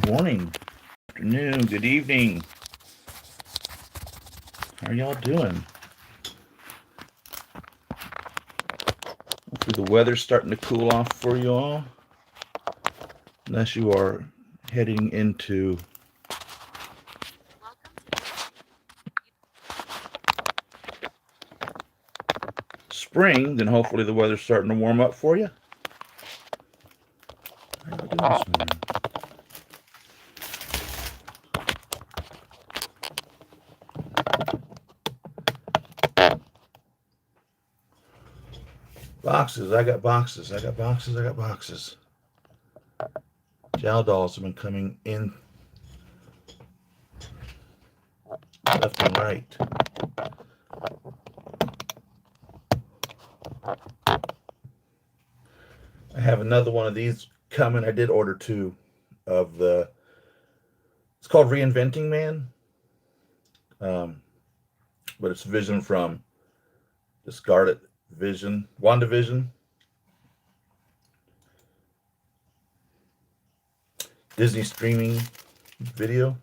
Morning, afternoon, good evening. How are y'all doing? Hopefully the weather's starting to cool off for you all. Unless you are heading into spring, then hopefully the weather's starting to warm up for you. How are you doing this morning? Boxes, I got boxes, I got boxes, I got boxes. Jowl dolls have been coming in left and right. I have another one of these coming. I did order two of the. It's called Reinventing Man, but it's Vision from Discarded Vision, WandaVision, Disney streaming video.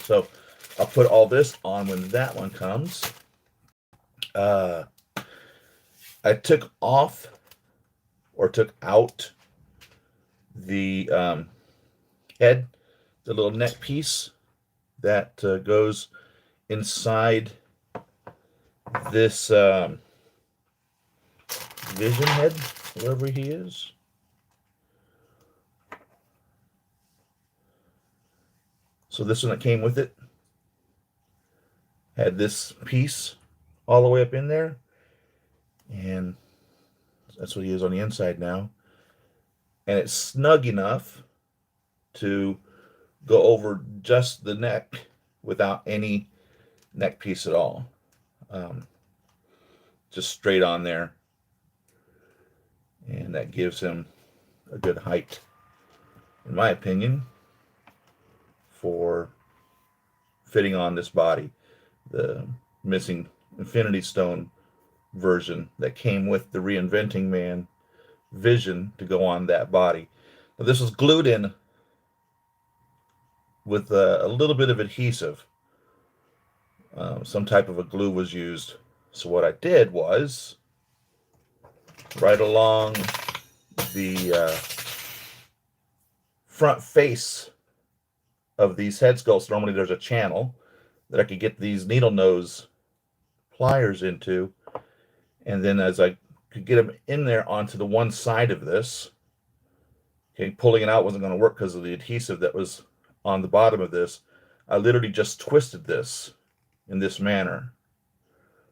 So I'll put all this on when that one comes. I took out the head, the little neck piece that goes inside this Vision head, wherever he is. So this one that came with it had this piece all the way up in there, and that's what he is on the inside now. And it's snug enough to go over just the neck without any neck piece at all. Just straight on there. And that gives him a good height, in my opinion, for fitting on this body. The missing Infinity Stone version that came with the Reinventing Man Vision to go on that body. Now, this was glued in with a little bit of adhesive. Some type of a glue was used. So what I did was, right along the front face of these head sculpts, normally there's a channel that I could get these needle nose pliers into, and then as I could get them in there onto the one side of this, okay, pulling it out wasn't going to work because of the adhesive that was on the bottom of this. I literally just twisted this in this manner.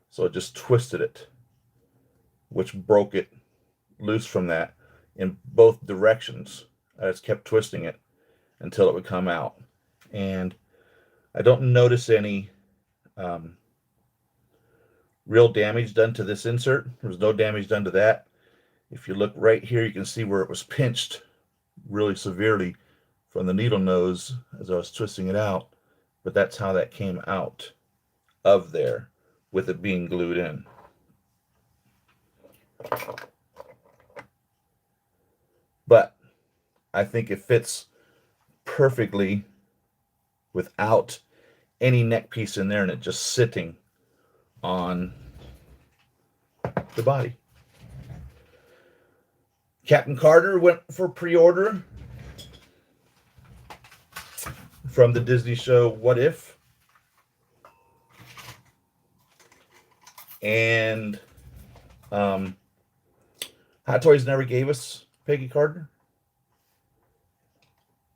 So I just twisted it, which broke it loose from that in both directions. I just kept twisting it until it would come out. And I don't notice any real damage done to this insert. There was no damage done to that. If you look right here, you can see where it was pinched really severely from the needle nose as I was twisting it out. But that's how that came out of there with it being glued in. But I think it fits perfectly without any neck piece in there and it just sitting on the body. Captain Carter went for pre-order from the Disney show What If? And Hot Toys never gave us Peggy Carter.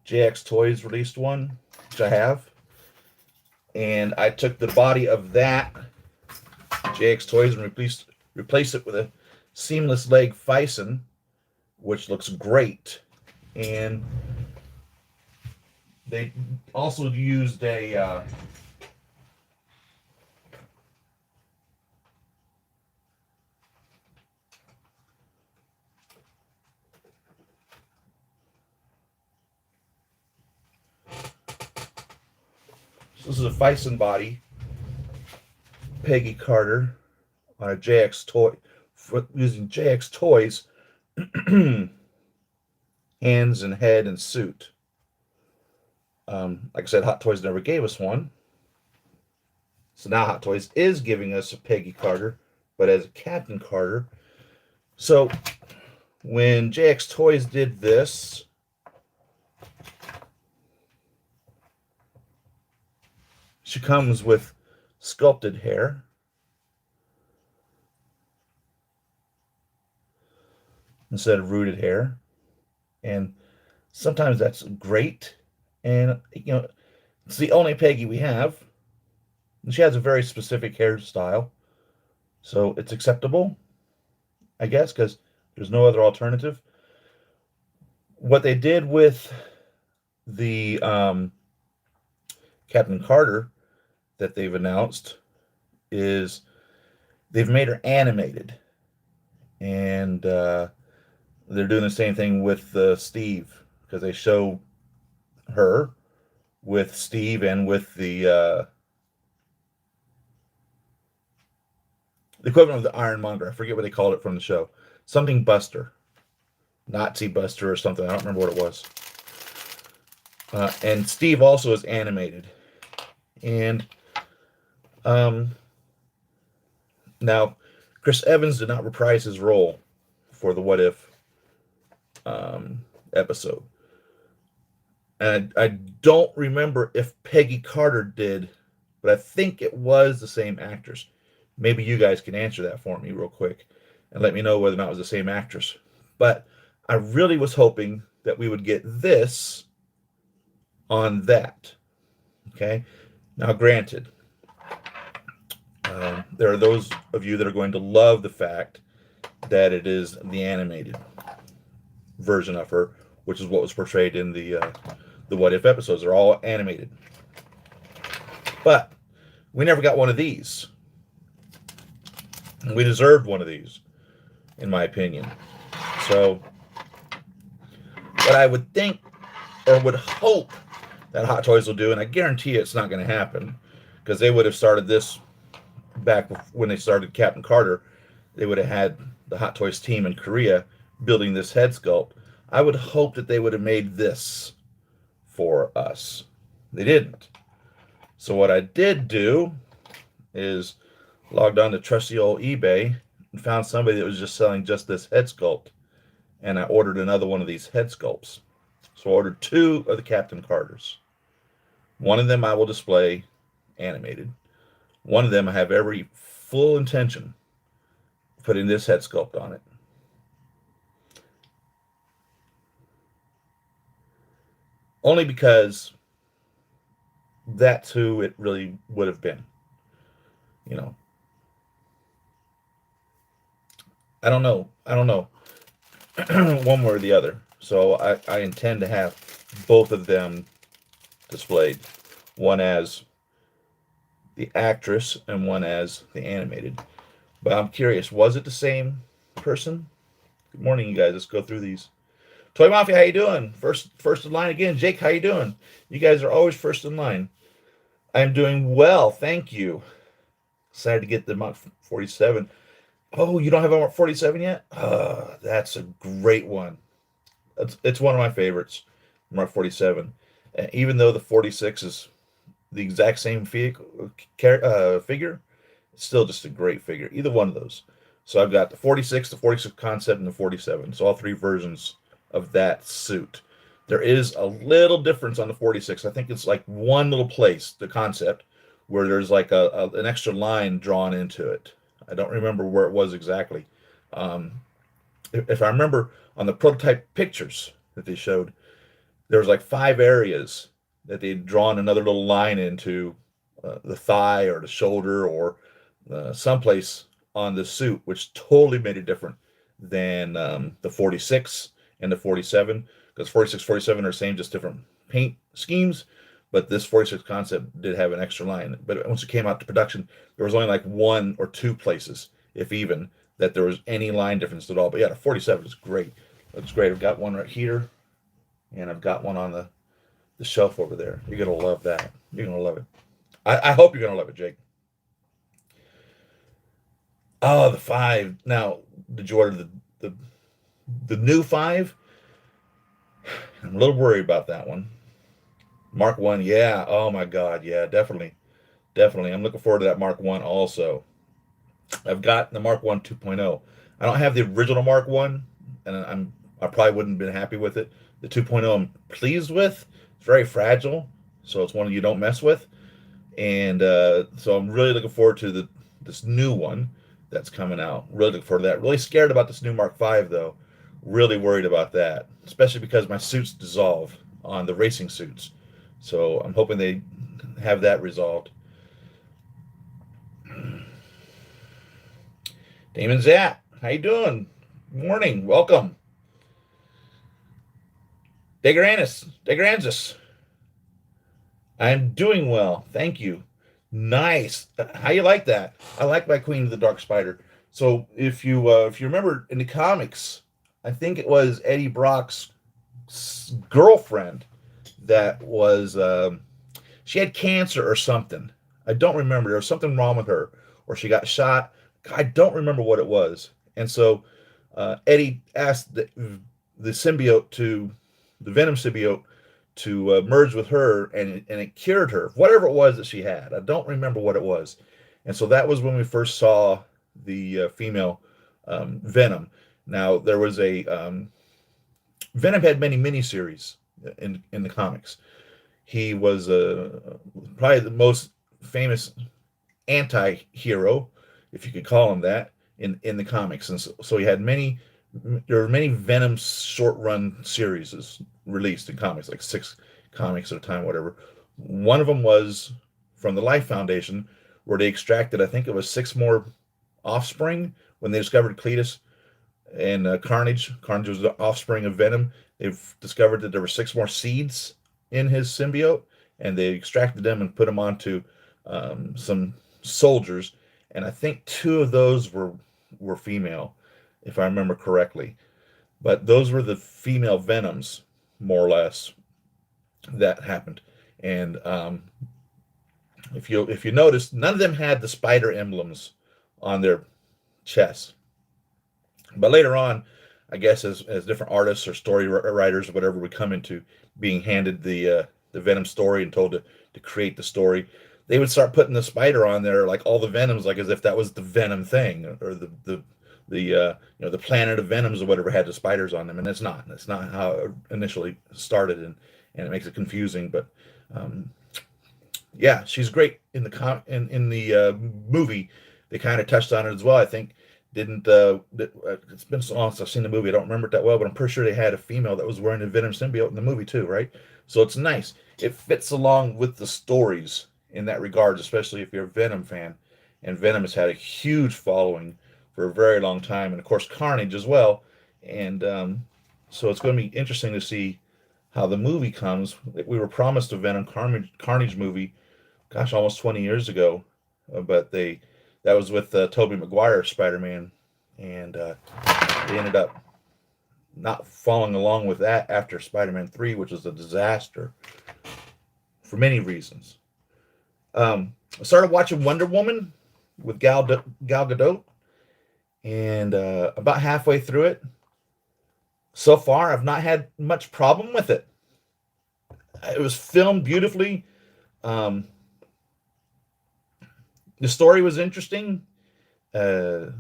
JX Toys released one, which I have. And I took the body of that JX Toys and replaced it with a seamless leg Fison, which looks great. And they also used a this is a Fison body, Peggy Carter, on a JX toy, using JX Toys hands and head and suit. Like I said, Hot Toys never gave us one. So now Hot Toys is giving us a Peggy Carter, but as a Captain Carter. So when JX Toys did this, she comes with sculpted hair. Instead of rooted hair. And sometimes that's great. And, it's the only Peggy we have. And she has a very specific hairstyle. So it's acceptable, I guess, because there's no other alternative. What they did with the Captain Carter that they've announced is they've made her animated. And they're doing the same thing with Steve, because they show her with Steve and with the equivalent of the Ironmonger. I forget what they called it from the show. Something Buster. Nazi Buster or something. I don't remember what it was. And Steve also is animated. And now, Chris Evans did not reprise his role for the What If episode. And I don't remember if Peggy Carter did, but I think it was the same actress. Maybe you guys can answer that for me real quick and let me know whether or not it was the same actress. But I really was hoping that we would get this on that. Okay? Now, granted, there are those of you that are going to love the fact that it is the animated version of her, which is what was portrayed in the What If episodes. They're all animated. But we never got one of these. And we deserved one of these, in my opinion. So, what I would think, or would hope, that Hot Toys will do, and I guarantee it's not going to happen, because they would have started this back when they started Captain Carter. They would have had the Hot Toys team in Korea building this head sculpt. I would hope that they would have made this for us. They didn't. So what I did do is logged on to trusty old eBay and found somebody that was just selling just this head sculpt. And I ordered another one of these head sculpts. So I ordered 2 of the Captain Carters. One of them I will display animated. One of them I have every full intention of putting this head sculpt on it. Only because that's who it really would have been. I don't know. One way or the other. So I intend to have both of them displayed. One as the actress and one as the animated. But I'm curious, was it the same person? Good morning, you guys. Let's go through these. Toy Mafia, how you doing? First in line again. Jake, how you doing? You guys are always first in line. I'm doing well, thank you. Excited to get the Mark 47. Oh, you don't have a Mark 47 yet? That's a great one. It's one of my favorites, Mark 47. Even though the 46 is the exact same figure, it's still just a great figure. Either one of those. So I've got the 46 concept, and the 47. So all 3 versions of that suit. There is a little difference on the 46. I think it's like one little place, the concept, where there's like an extra line drawn into it. I don't remember where it was exactly. If I remember on the prototype pictures that they showed, there was like 5 areas that they'd drawn another little line into the thigh or the shoulder or someplace on the suit, which totally made it different than the 46 and the 47, because 46, 47 are the same, just different paint schemes. But this 46 concept did have an extra line. But once it came out to production, there was only like 1 or 2 places, if even, that there was any line difference at all. But yeah, the 47 is great. Looks great. I've got one right here, and I've got one on the shelf over there. You're going to love that. You're going to love it. I hope you're going to love it, Jake. Oh, the 5. Now, did you order the new 5? I'm a little worried about that one. Mark One, yeah. Oh my God, yeah, definitely, definitely. I'm looking forward to that Mark One also. I've got the Mark One 2.0. I don't have the original Mark One, and I probably wouldn't have been happy with it. The 2.0 I'm pleased with. It's very fragile, so it's one you don't mess with. And so I'm really looking forward to this new one that's coming out. Really looking forward to that. Really scared about this new Mark V though. Really worried about that, especially because my suits dissolve on the racing suits. So I'm hoping they have that resolved. Damon Zapp, how you doing? Morning, welcome. Degranus. I'm doing well, thank you. Nice. How you like that? I like my Queen of the Dark Spider. So if you remember in the comics, I think it was Eddie Brock's girlfriend that was she had cancer or something. I don't remember. There was something wrong with her, or she got shot. I don't remember what it was. And so Eddie asked the symbiote to the Venom symbiote to merge with her, and it cured her, whatever it was that she had. I don't remember what it was. And so that was when we first saw the female Venom. Now there was a Venom had many miniseries in the comics. He was probably the most famous anti-hero, if you could call him that, in the comics. And so he had many. There were many Venom short-run series released in comics, like 6 comics at a time, whatever. One of them was from the Life Foundation, where they extracted, I think it was 6 more offspring when they discovered Cletus and Carnage. Carnage was the offspring of Venom. They've discovered that there were 6 more seeds in his symbiote, and they extracted them and put them onto some soldiers. And I think 2 of those were female, if I remember correctly. But those were the female Venoms, more or less, that happened. And if you notice, none of them had the spider emblems on their chests. But later on, I guess as different artists or story writers or whatever would come into being handed the Venom story and told to create the story, they would start putting the spider on there, like all the Venoms, like as if that was the Venom thing, or the planet of Venoms or whatever had the spiders on them, and it's not. That's not how it initially started, and it makes it confusing. But um, yeah, she's great in the movie. They kind of touched on it as well. I think didn't it's been so long since I've seen the movie. I don't remember it that well, but I'm pretty sure they had a female that was wearing a Venom symbiote in the movie too, right? So it's nice. It fits along with the stories in that regard, especially if you're a Venom fan. And Venom has had a huge following for a very long time, and of course Carnage as well. And so it's going to be interesting to see how the movie comes. We were promised a Venom Carnage movie, gosh, almost 20 years ago, but that was with Tobey Maguire Spider-Man, and they ended up not following along with that after Spider-Man 3, which was a disaster for many reasons. I started watching Wonder Woman with Gal Gadot, and about halfway through it, so far I've not had much problem with it. It was filmed beautifully. Um, the story was interesting. Uh,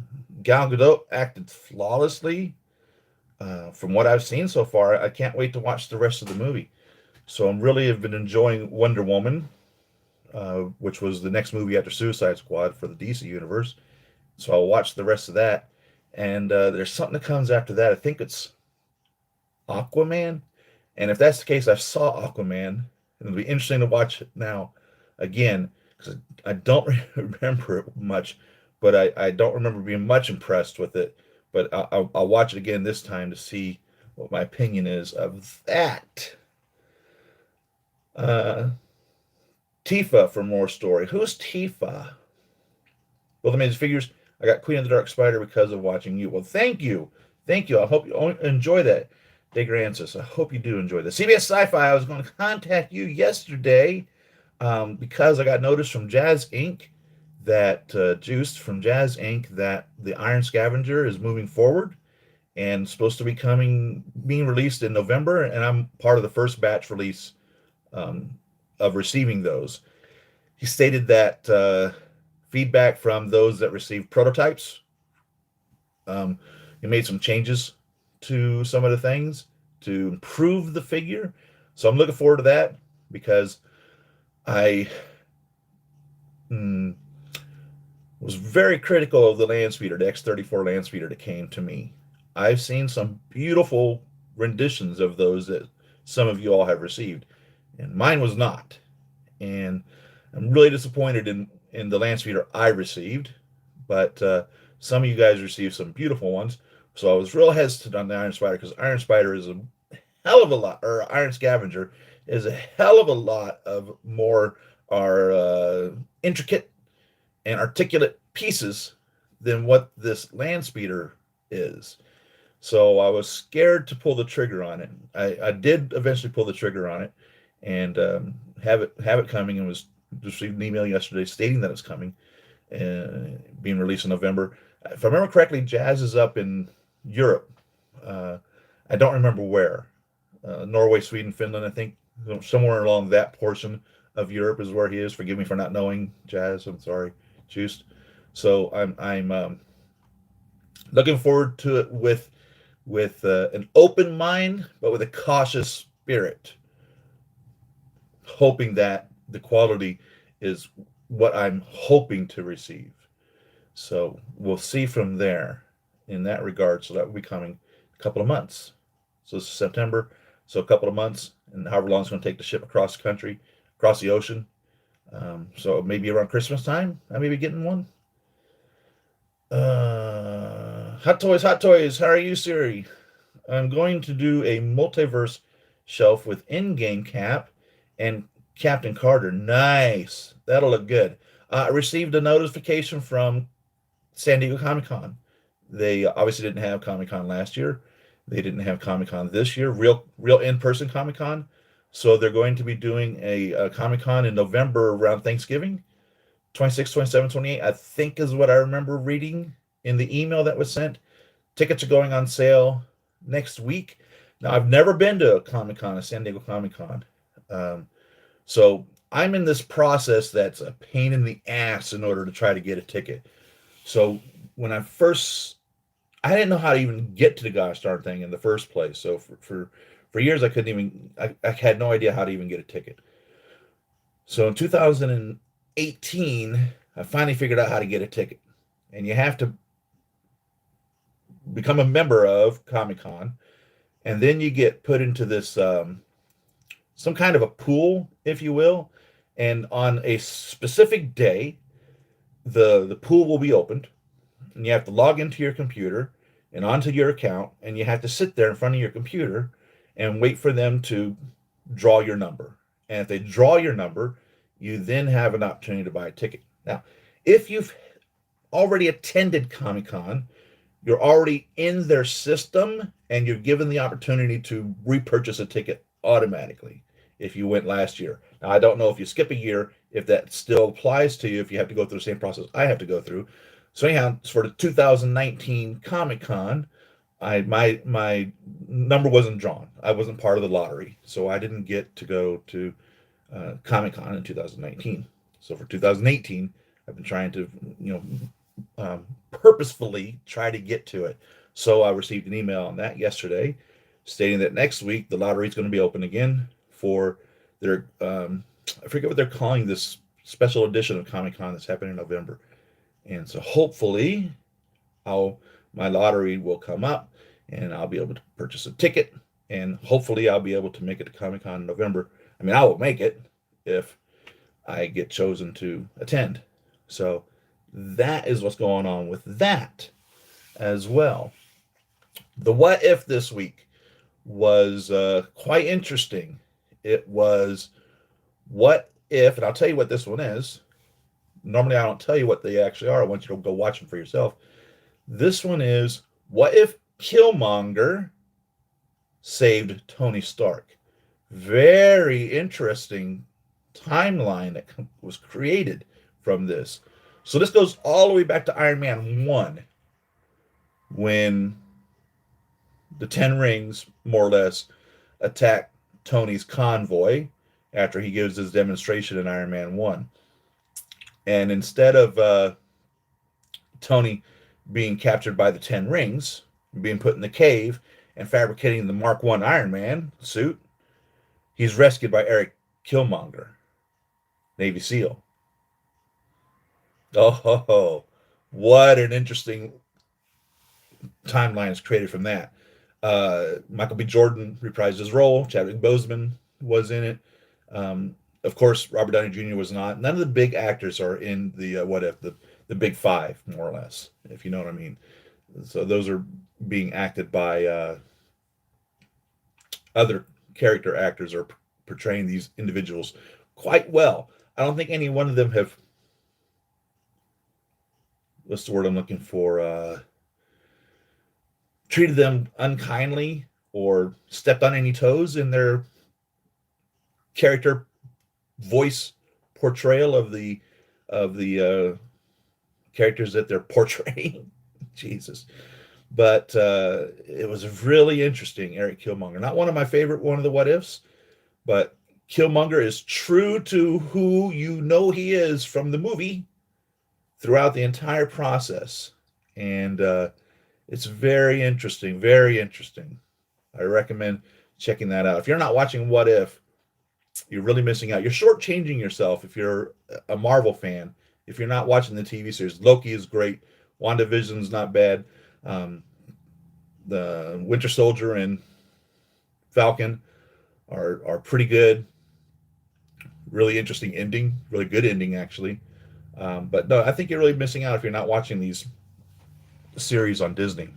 Gal Gadot acted flawlessly. From what I've seen so far, I can't wait to watch the rest of the movie. So I'm really have been enjoying Wonder Woman, which was the next movie after Suicide Squad for the DC universe. So I'll watch the rest of that. And there's something that comes after that. I think it's Aquaman. And if that's the case, I saw Aquaman. And it'll be interesting to watch it now again, because I don't remember it much, but I don't remember being much impressed with it. But I'll watch it again this time to see what my opinion is of that. Uh, Tifa for more story. Who's Tifa? Well, the Maze figures. I got Queen of the Dark Spider because of watching you. Well, thank you. Thank you. I hope you enjoy that, Degrancis. I hope you do enjoy that. CBS Sci-Fi, I was going to contact you yesterday because I got notice from Jazz Inc. that Juiced from Jazz Inc. that the Iron Scavenger is moving forward and supposed to be being released in November, and I'm part of the first batch release um, of receiving those. He stated that feedback from those that received prototypes, um, he made some changes to some of the things to improve the figure. So I'm looking forward to that because I mm, was very critical of the land speeder, the X34 land speeder that came to me. I've seen some beautiful renditions of those that some of you all have received, and mine was not. And I'm really disappointed in the land speeder I received, but some of you guys received some beautiful ones. So I was real hesitant on the Iron Spider because Iron Spider is a hell of a lot, or Iron Scavenger is a hell of a lot of more are intricate and articulate pieces than what this land speeder is. So I was scared to pull the trigger on it. I did eventually pull the trigger on it and have it coming, and was received an email yesterday stating that it's coming, being released in November. If I remember correctly, Jazz is up in Europe. Uh, I don't remember where. Norway, Sweden, Finland, I think somewhere along that portion of Europe is where he is. Forgive me for not knowing, Jazz. I'm sorry, Juiced. So I'm looking forward to it with an open mind, but with a cautious spirit, hoping that the quality is what I'm hoping to receive. So we'll see from there in that regard. So that will be coming a couple of months. So this is September. So a couple of months, and however long it's going to take to ship across the country, across the ocean. So maybe around Christmas time, I may be getting one. Hot toys, hot toys. How are you, Siri? I'm going to do a multiverse shelf with in-game Cap and Captain Carter. Nice. That'll look good. I received a notification from San Diego Comic Con. They obviously didn't have Comic Con last year. They didn't have Comic Con this year, real in-person Comic Con. So they're going to be doing a Comic Con in November around Thanksgiving, 26, 27, 28, I think is what I remember reading in the email that was sent. Tickets are going on sale next week. Now, I've never been to a Comic Con, a San Diego Comic Con. So I'm in this process that's a pain in the ass in order to try to get a ticket. So when I didn't know how to even get to the gosh darn thing in the first place. So for years, I couldn't even, I had no idea how to even get a ticket. So in 2018, I finally figured out how to get a ticket. And you have to become a member of Comic Con, and then you get put into this some kind of a pool, if you will. And on a specific day, the pool will be opened, and you have to log into your computer and onto your account, and you have to sit there in front of your computer and wait for them to draw your number. And if they draw your number, you then have an opportunity to buy a ticket. Now, if you've already attended Comic Con, you're already in their system, and you're given the opportunity to repurchase a ticket automatically if you went last year. Now, I don't know if you skip a year, if that still applies to you, if you have to go through the same process I have to go through. So anyhow, for the 2019 Comic Con, my number wasn't drawn. I wasn't part of the lottery, so I didn't get to go to Comic Con in 2019. So for 2018, I've been trying to, purposefully try to get to it. So I received an email on that yesterday, stating that next week the lottery is going to be open again for their I forget what they're calling this special edition of Comic Con that's happening in November. And so hopefully my lottery will come up and I'll be able to purchase a ticket, and hopefully I'll be able to make it to Comic Con in November. I mean, I will make it if I get chosen to attend. So that is what's going on with that as well. The what if this week was quite interesting. It was what if, and I'll tell you what this one is. Normally, I don't tell you what they actually are. I want you to go watch them for yourself. This one is, what if Killmonger saved Tony Stark? Very interesting timeline that was created from this. So this goes all the way back to Iron Man 1, when the Ten Rings, more or less, attack Tony's convoy, after he gives his demonstration in Iron Man 1. And instead of Tony being captured by the Ten Rings, being put in the cave, and fabricating the Mark I Iron Man suit, he's rescued by Eric Killmonger, Navy SEAL. Oh, what an interesting timeline is created from that. Michael B. Jordan reprised his role. Chadwick Boseman was in it. Of course, Robert Downey Jr. was not. None of the big actors are in the What If, the big five, more or less, if you know what I mean. So those are being acted by other character actors are portraying these individuals quite well. I don't think any one of them have, what's the word I'm looking for, treated them unkindly or stepped on any toes in their character voice portrayal of the characters that they're portraying. Jesus. But it was really interesting, Eric Killmonger. Not one of my favorite one of the what ifs, but Killmonger is true to who you know he is from the movie throughout the entire process. And it's very interesting, very interesting. I recommend checking that out. If you're not watching What If, you're really missing out. You're shortchanging yourself if you're a Marvel fan. If you're not watching the TV series, Loki is great. WandaVision's not bad. The Winter Soldier and Falcon are pretty good. Really interesting ending. Really good ending, actually. But no, I think you're really missing out if you're not watching these series on Disney.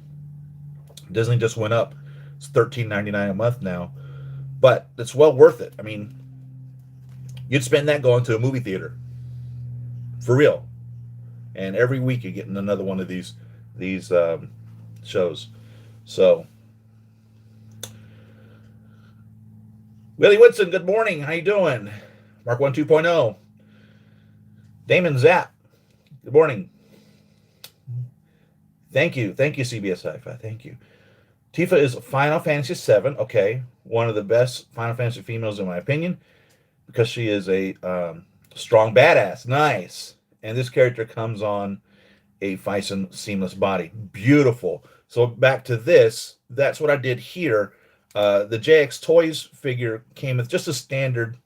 Disney just went up. It's $13.99 a month now. But it's well worth it. I mean, you'd spend that going to a movie theater. For real. And every week you're getting another one of these shows. So, Willie Woodson, good morning. How you doing? Mark 1 2.0. Damon Zapp, good morning. Thank you, CBS Sci-Fi. Thank you. Tifa is Final Fantasy VII. Okay, one of the best Final Fantasy females in my opinion, because she is a strong badass. Nice. And this character comes on a Phison seamless body. Beautiful. So back to this. That's what I did here. The JX Toys figure came with just a standard,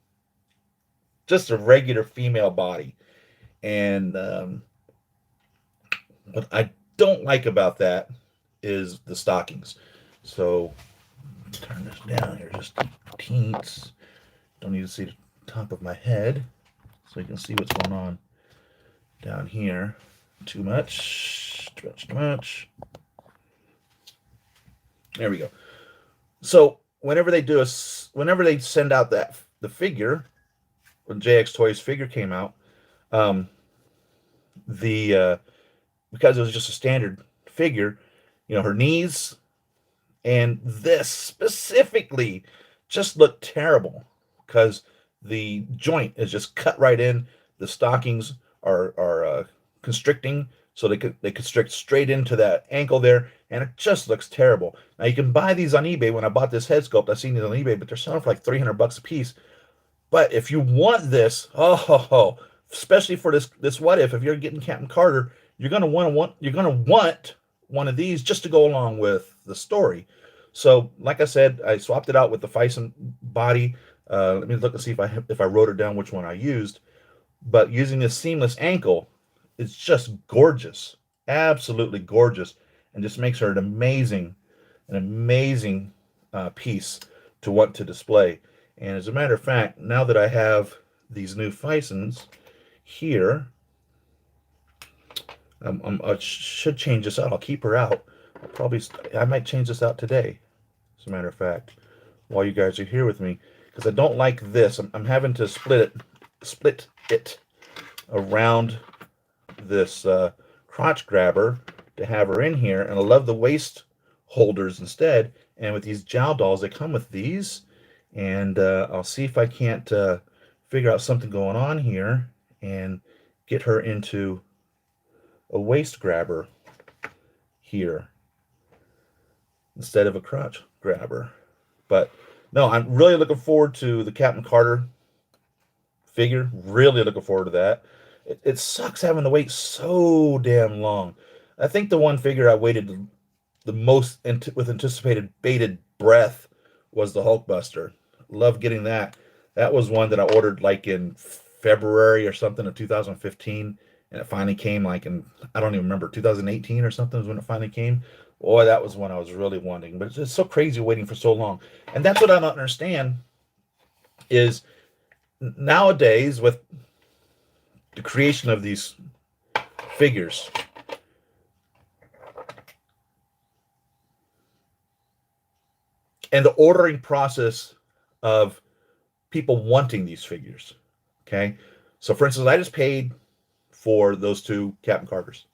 just a regular female body. And what I don't like about that is the stockings. So turn this down here just teens. Don't need to see the top of my head, so you can see what's going on down here. Too much. There we go. So whenever they send out the figure, when JX Toys figure came out, because it was just a standard figure, her knees and this specifically just looked terrible because the joint is just cut right in. The stockings are constricting, so they constrict straight into that ankle there, and it just looks terrible. Now you can buy these on eBay. When I bought this head sculpt, I've seen these on eBay, but they're selling for like $300 a piece. But if you want this, especially for this what if you're getting Captain Carter, you're gonna want one of these just to go along with the story. So, like I said, I swapped it out with the Phison body. Let me look and see if I wrote it down which one I used. But using this seamless ankle, it's just gorgeous, absolutely gorgeous, and just makes her an amazing piece to want to display. And as a matter of fact, now that I have these new Phisons here, I should change this out. I'll keep her out. I might change this out today, as a matter of fact, while you guys are here with me, because I don't like this. I'm having to split it around this crotch grabber to have her in here, and I love the waist holders instead. And with these Jowl dolls, they come with these, and I'll see if I can't figure out something going on here and get her into a waist grabber here instead of a crotch grabber. But no, I'm really looking forward to the Captain Carter figure. Really looking forward to that. It sucks having to wait so damn long. I think the one figure I waited the most with anticipated bated breath was the Hulkbuster. Love getting that. That was one that I ordered like in February or something of 2015, and it finally came like in, I don't even remember, 2018 or something is when it finally came. Boy, that was one I was really wanting. But it's just so crazy waiting for so long. And that's what I don't understand is nowadays with the creation of these figures, and the ordering process of people wanting these figures. Okay. So, for instance, I just paid for those two Captain Carters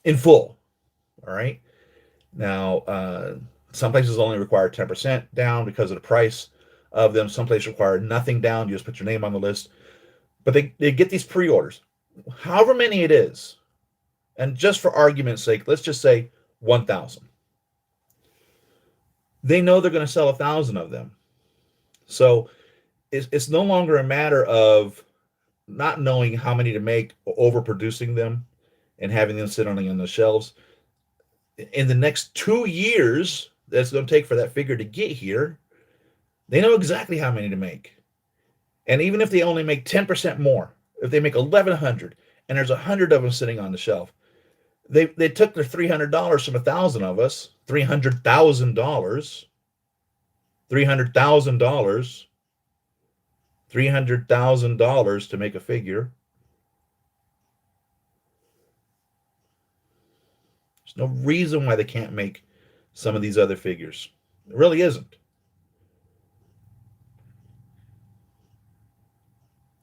in full. All right. Now, some places only require 10% down because of the price of them. Some places require nothing down. You just put your name on the list. But they get these pre orders, however many it is. And just for argument's sake, let's just say 1,000. They know they're going to sell 1,000 of them. So it's no longer a matter of not knowing how many to make or overproducing them and having them sit on the shelves. In the next 2 years that's going to take for that figure to get here, they know exactly how many to make. And even if they only make 10% more, if they make 1,100 and there's 100 of them sitting on the shelf, they took their $300 from 1,000 of us, $300,000, $300,000 to make a figure. There's no reason why they can't make some of these other figures. It really isn't.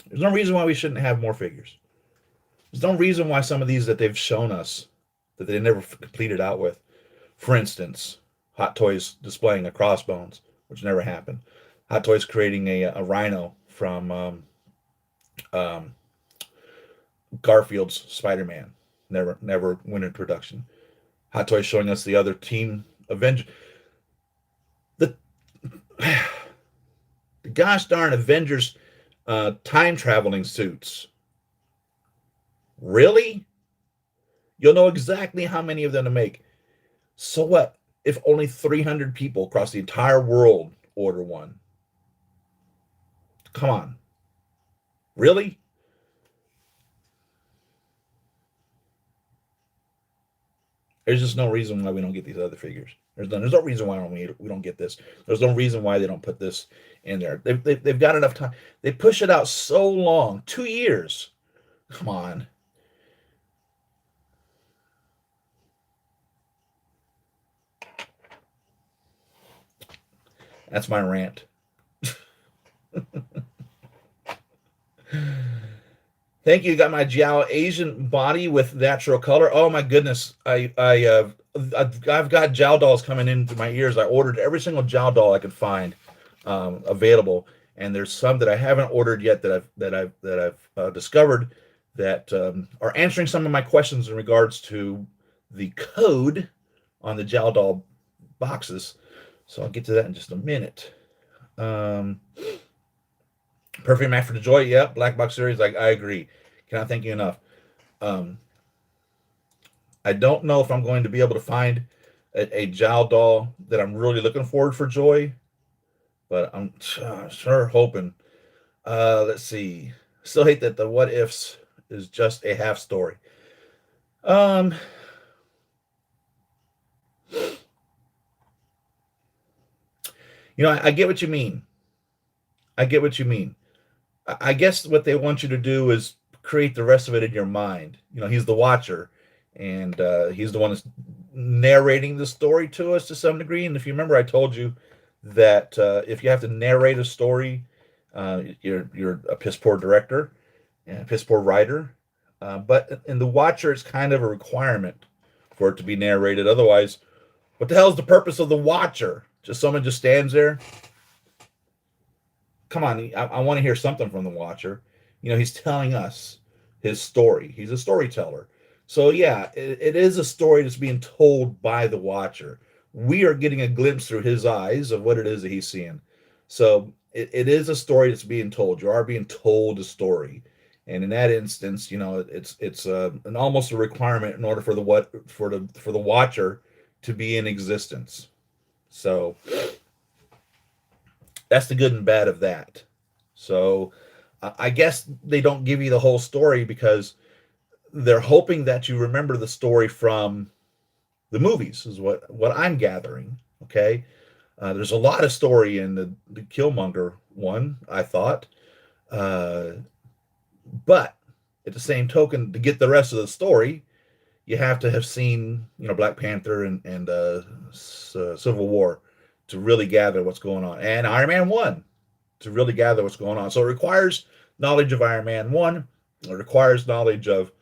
There's no reason why we shouldn't have more figures. There's no reason why some of these that they've shown us that they never completed out with. For instance, Hot Toys displaying a Crossbones, which never happened. Hot Toys creating a Rhino from Garfield's Spider-Man. Never went into production. Hot Toys showing us the other Team Avenger. The gosh darn Avengers time traveling suits. Really? You'll know exactly how many of them to make. So what if only 300 people across the entire world order one? Come on. Really? There's just no reason why we don't get these other figures. There's no reason why we don't get this. There's no reason why they don't put this in there. They've got enough time. They push it out so long. 2 years. Come on. That's my rant. Thank you. Got my Jiao Asian body with natural color. Oh my goodness. I've got Jiao dolls coming into my ears. I ordered every single Jiao doll I could find available, and there's some that I haven't ordered yet that I've discovered that are answering some of my questions in regards to the code on the Jiao doll boxes. So I'll get to that in just a minute. Perfect match for the Joy. Yep. Black Box Series. I agree. Cannot thank you enough. I don't know if I'm going to be able to find a Jiao doll that I'm really looking forward for Joy, but I'm sure hoping. Let's see. Still hate that the What Ifs is just a half story. I get what you mean. I get what you mean. I guess what they want you to do is create the rest of it in your mind. He's the watcher, and he's the one that's narrating the story to us to some degree. And if you remember, I told you that if you have to narrate a story, you're a piss poor director and a piss poor writer. But in the watcher, it's kind of a requirement for it to be narrated. Otherwise, what the hell is the purpose of the watcher? Just someone just stands there? Come on, I want to hear something from the watcher. He's telling us his story. He's a storyteller. So yeah, it is a story that's being told by the watcher. We are getting a glimpse through his eyes of what it is that he's seeing. So it is a story that's being told. You are being told a story, and in that instance, it's an almost a requirement in order for the watcher to be in existence. So that's the good and bad of that. So I guess they don't give you the whole story because they're hoping that you remember the story from the movies, is what I'm gathering. Okay, there's a lot of story in the Killmonger one, I thought, uh, but at the same token, to get the rest of the story, you have to have seen Black Panther and Civil War to really gather what's going on, and Iron Man 1 to really gather what's going on. So it requires knowledge of Iron Man 1, it requires knowledge of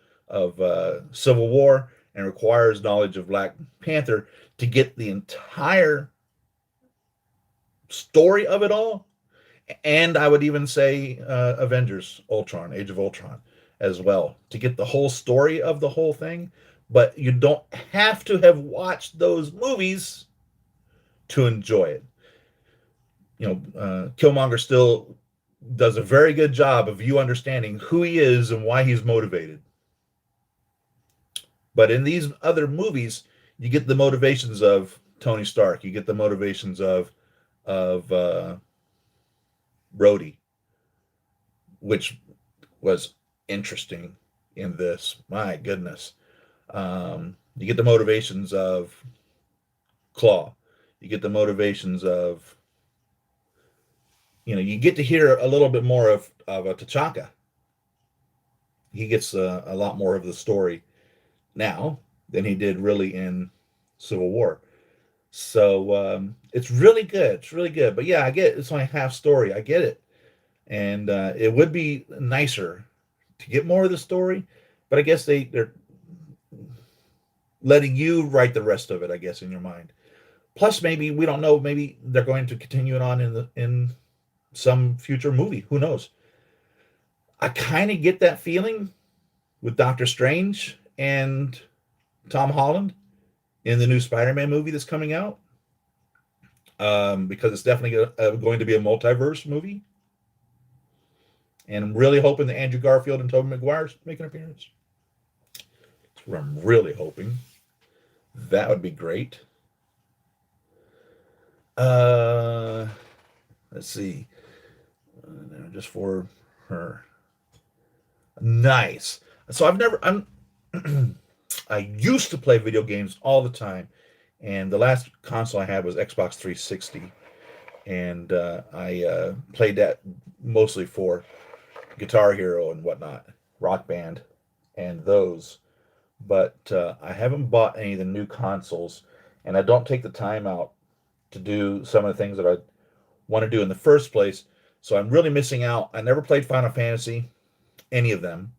Civil War, and requires knowledge of Black Panther to get the entire story of it all. And I would even say Avengers Ultron, Age of Ultron as well, to get the whole story of the whole thing. But you don't have to have watched those movies to enjoy it. Killmonger still does a very good job of you understanding who he is and why he's motivated. But in these other movies, you get the motivations of Tony Stark. You get the motivations of Rhodey, which was interesting in this. My goodness. You get the motivations of Claw. You get the motivations of, you get to hear a little bit more of a T'Chaka. He gets a lot more of the story now than he did really in Civil War. So it's really good. It's really good. But yeah, I get it. It's only half story. I get it. And it would be nicer to get more of the story. But I guess they're letting you write the rest of it, I guess, in your mind. Plus, maybe, we don't know, maybe they're going to continue it on in some future movie. Who knows? I kind of get that feeling with Doctor Strange and Tom Holland in the new Spider-Man movie that's coming out, because it's definitely going to be a multiverse movie. And I'm really hoping that Andrew Garfield and Tobey Maguire make an appearance. That's what I'm really hoping. That would be great. Let's see. Just for her. Nice. So I used to play video games all the time, and the last console I had was Xbox 360, and I played that mostly for Guitar Hero and whatnot, Rock Band, and those. But I haven't bought any of the new consoles, and I don't take the time out to do some of the things that I want to do in the first place. So I'm really missing out. I never played Final Fantasy, any of them.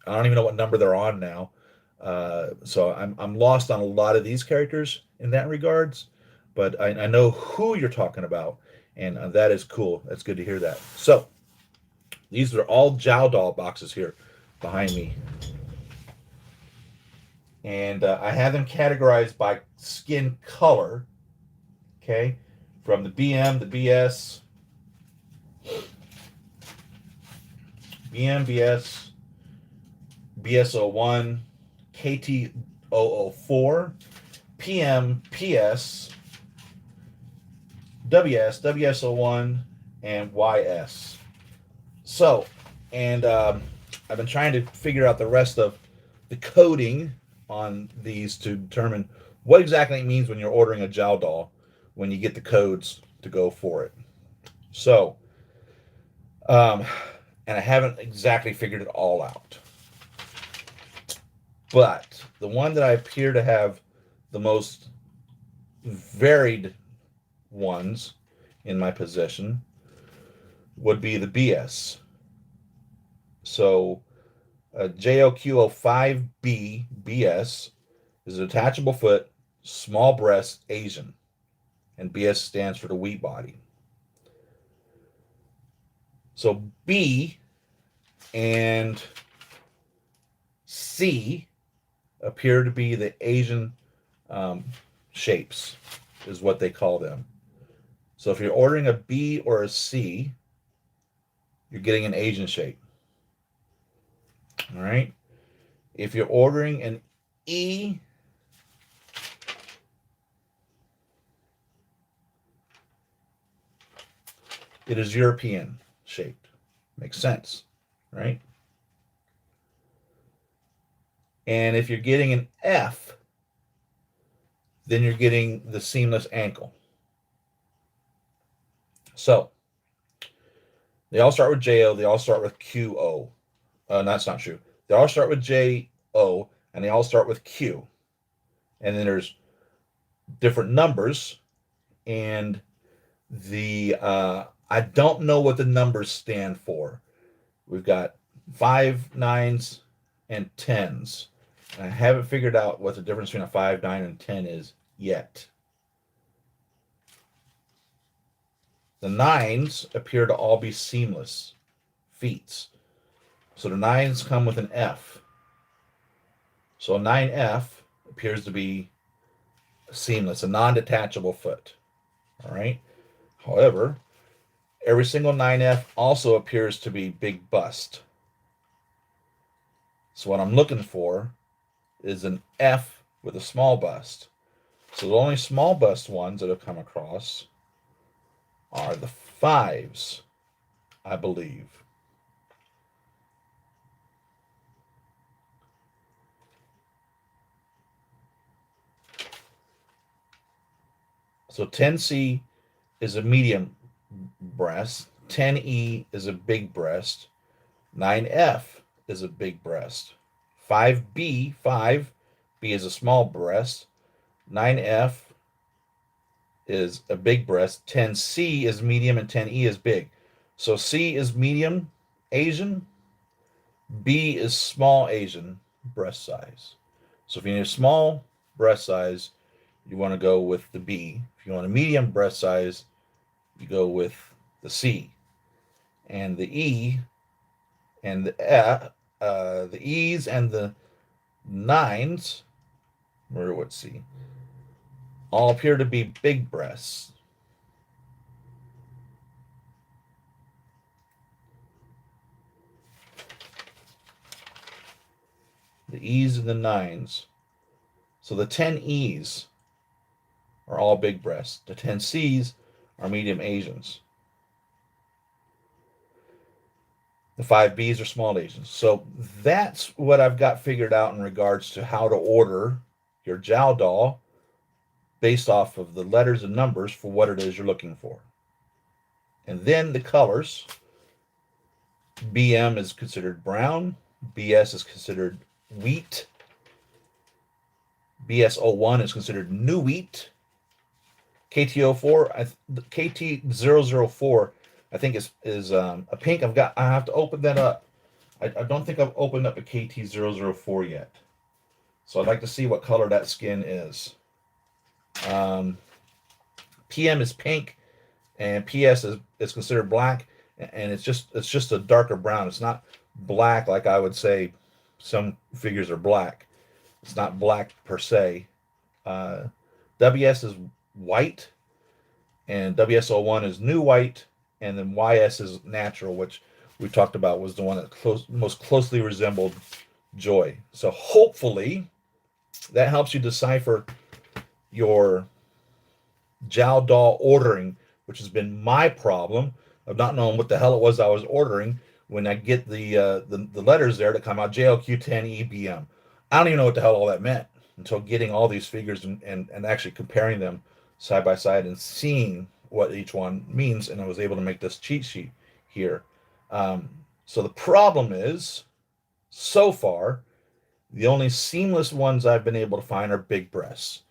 I don't even know what number they're on now. So I'm lost on a lot of these characters in that regards. But I know who you're talking about, and that is cool. That's good to hear that. So these are all Jow Doll boxes here behind me. And I have them categorized by skin color. Okay, from the BM, the BS, BM, BS, BS01, KT004, PM, PS, WS, WS01, and YS. So, and I've been trying to figure out the rest of the coding on these to determine what exactly it means when you're ordering a Jow Doll, when you get the codes to go for it. So, and I haven't exactly figured it all out. But the one that I appear to have the most varied ones in my possession would be the BS. So, JOQ05B BS is a detachable foot, small breast, Asian. And BS stands for the wheat body. So B and C appear to be the Asian shapes, is what they call them. So if you're ordering a B or a C, you're getting an Asian shape. All right. If you're ordering an E, it is European shaped. Makes sense, right? And if you're getting an F, then you're getting the seamless ankle. So they all start with JO. They all start with QO. That's not true. They all start with JO, and they all start with Q. And then there's different numbers, and the I don't know what the numbers stand for. We've got 5, 9s, and 10s. And I haven't figured out what the difference between a 5, 9, and 10 is yet. The 9s appear to all be seamless feet. So the 9s come with an F. So a 9F appears to be seamless, a non-detachable foot. All right. However, every single 9F also appears to be big bust. So what I'm looking for is an F with a small bust. So the only small bust ones that I've come across are the 5s, I believe. So 10C is a medium breast, 10E is a big breast, 9F is a big breast, 5B is a small breast, 9F is a big breast, 10C is medium, and 10E is big. So C is medium Asian, B is small Asian breast size. So if you need a small breast size, you want to go with the B. If you want a medium breast size, you go with the C. And the E and the E's and the 9s, or what's C, all appear to be big breasts. The E's and the 9s. So the 10Es are all big breasts. The 10Cs are medium Asians. The 5Bs are small Asians. So that's what I've got figured out in regards to how to order your Jow doll based off of the letters and numbers for what it is you're looking for. And then the colors. BM is considered brown. BS is considered wheat. BS01 is considered new wheat. KT04, KT004, I think is a pink. I have to open that up. I don't think I've opened up a KT004 yet. So I'd like to see what color that skin is. PM is pink, and PS is considered black, and it's just a darker brown. It's not black like I would say some figures are black. It's not black per se. WS is white, and WS01 is new white, and then YS is natural, which we talked about was the one that most closely resembled Joy. So hopefully that helps you decipher your Jow doll ordering, which has been my problem of not knowing what the hell it was I was ordering when I get the letters there that come out JLQ10EBM. I don't even know what the hell all that meant until getting all these figures and actually comparing them side by side and seeing what each one means, and I was able to make this cheat sheet here. So the problem is, so far, the only seamless ones I've been able to find are big breasts.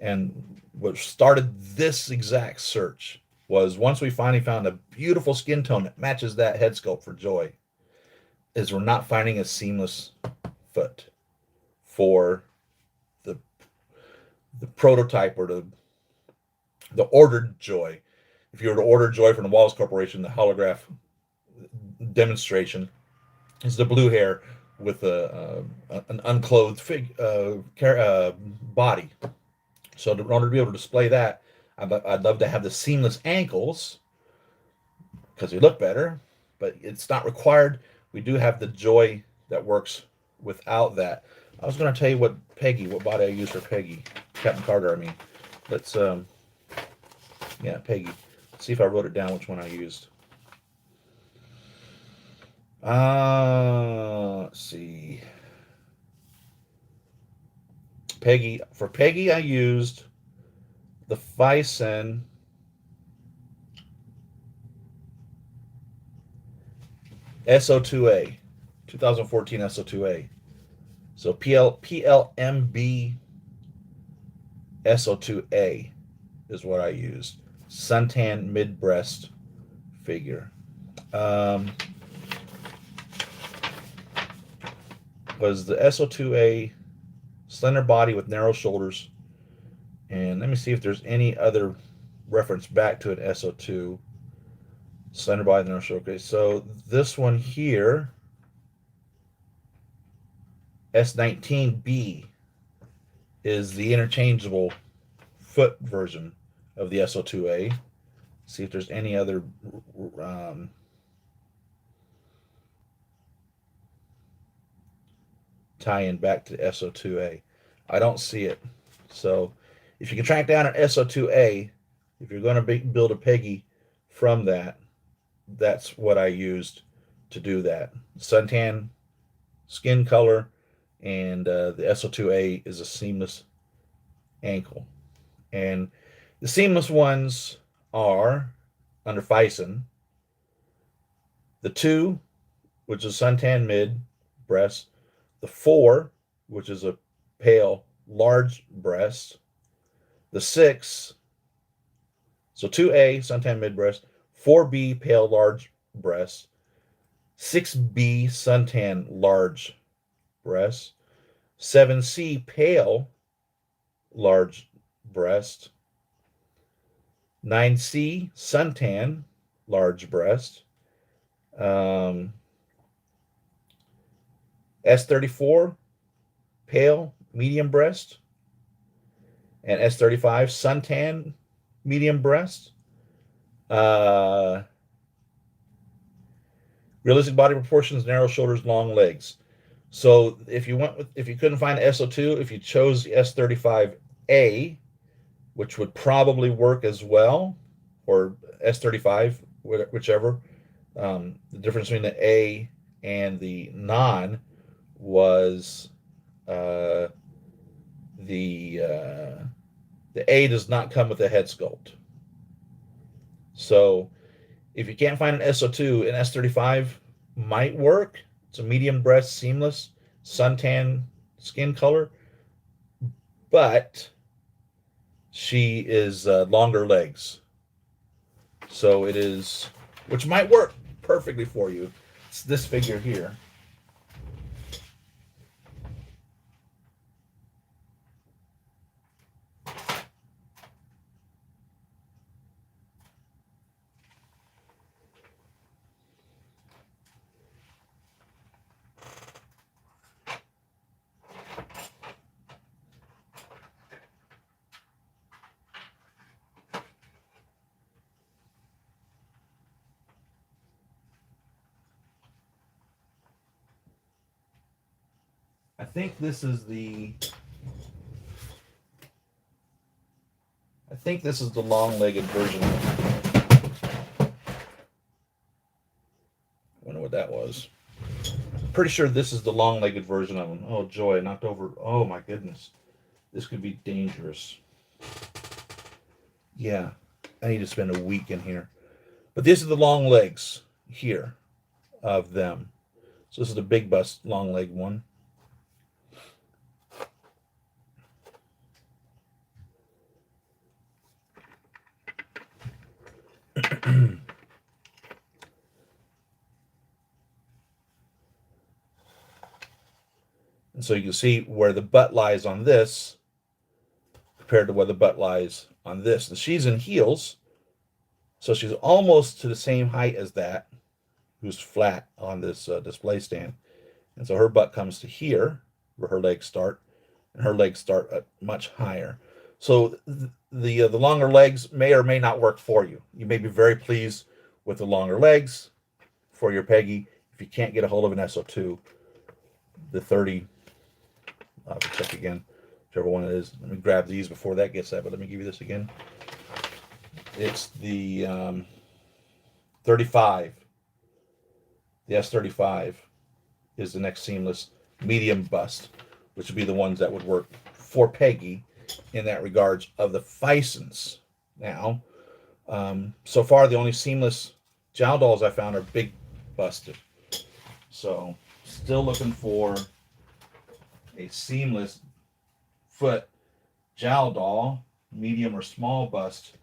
And what started this exact search was once we finally found a beautiful skin tone that matches that head sculpt for Joy, is we're not finding a seamless foot for the prototype or the ordered Joy. If you were to order Joy from the Wallace Corporation, the holograph demonstration is the blue hair with an unclothed body. So in order to be able to display that, I'd love to have the seamless ankles because they look better, but it's not required. We do have the Joy that works without that. I was going to tell you what body I use for Peggy, Captain Carter. I mean, let's yeah, Peggy. Let's see if I wrote it down which one I used. Let's see. Peggy, for Peggy I used the Fison SO2A, 2014 SO2A. So PLMB SO2A is what I used. Suntan mid breast figure. Was the SO2A slender body with narrow shoulders. And let me see if there's any other reference back to an SO2. Slender body, narrow shoulders. Okay, so this one here, S19B, is the interchangeable foot version of the SO2A. See if there's any other tie-in back to the SO2A. I don't see it. So if you can track down an SO2A, if you're going to build a Peggy from that, that's what I used to do that. Suntan skin color, and the SO2A is a seamless ankle. And the seamless ones are under Fison, the 2, which is suntan mid breast, the 4, which is a pale large breast, the 6, so 2A suntan mid breast, 4B pale large breast, 6B suntan large breast, 7C pale large breast, 9C suntan large breast, S34 pale medium breast, and S35 suntan medium breast. Realistic body proportions, narrow shoulders, long legs. So if you couldn't find SO2, if you chose the S35A, which would probably work as well, or S35, whichever. The difference between the A and the non was the A does not come with a head sculpt. So if you can't find an SO2, an S35 might work. It's a medium breast, seamless, suntan skin color, but she is longer legs. So it is, which might work perfectly for you. It's this figure here. I think this is the long-legged version. I wonder what that was. Pretty sure this is the long-legged version of them. Oh joy, I knocked over. Oh my goodness, this could be dangerous. Yeah, I need to spend a week in here. But these are the long legs here of them. So this is the big bust long leg one. And so you can see where the butt lies on this compared to where the butt lies on this. And she's in heels, so she's almost to the same height as that, who's flat on this display stand. And so her butt comes to here, where her legs start, and her legs start much higher. So the longer legs may or may not work for you. You may be very pleased with the longer legs for your Peggy. If you can't get a hold of an SO2, the 30, I'll have to check again, whichever one it is. Let me grab these before that gets that, but let me give you this again. It's the 35. The S35 is the next seamless medium bust, which would be the ones that would work for Peggy in that regards of the Fisons. Now, so far the only seamless jowl dolls I found are big busted. So, still looking for a seamless foot jowl doll, medium or small bust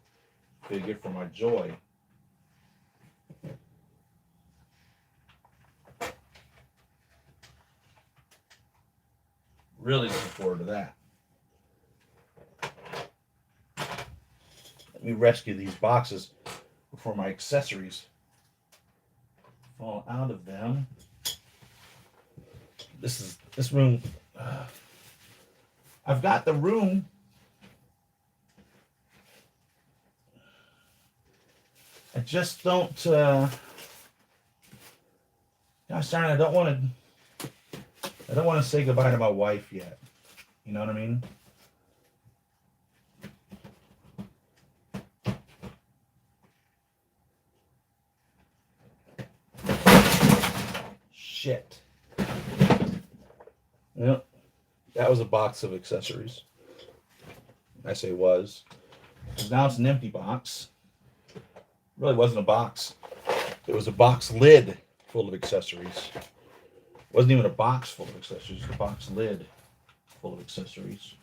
figure for my Joy. Really looking forward to that. Let me rescue these boxes before my accessories fall out of them. This room. I've got the room. I just don't. Gosh darn, I don't want to say goodbye to my wife yet. You know what I mean? Shit. Yep. That was a box of accessories. I say was. Now it's an empty box. It really wasn't a box. It was a box lid full of accessories. It wasn't even a box full of accessories. It was a box lid full of accessories.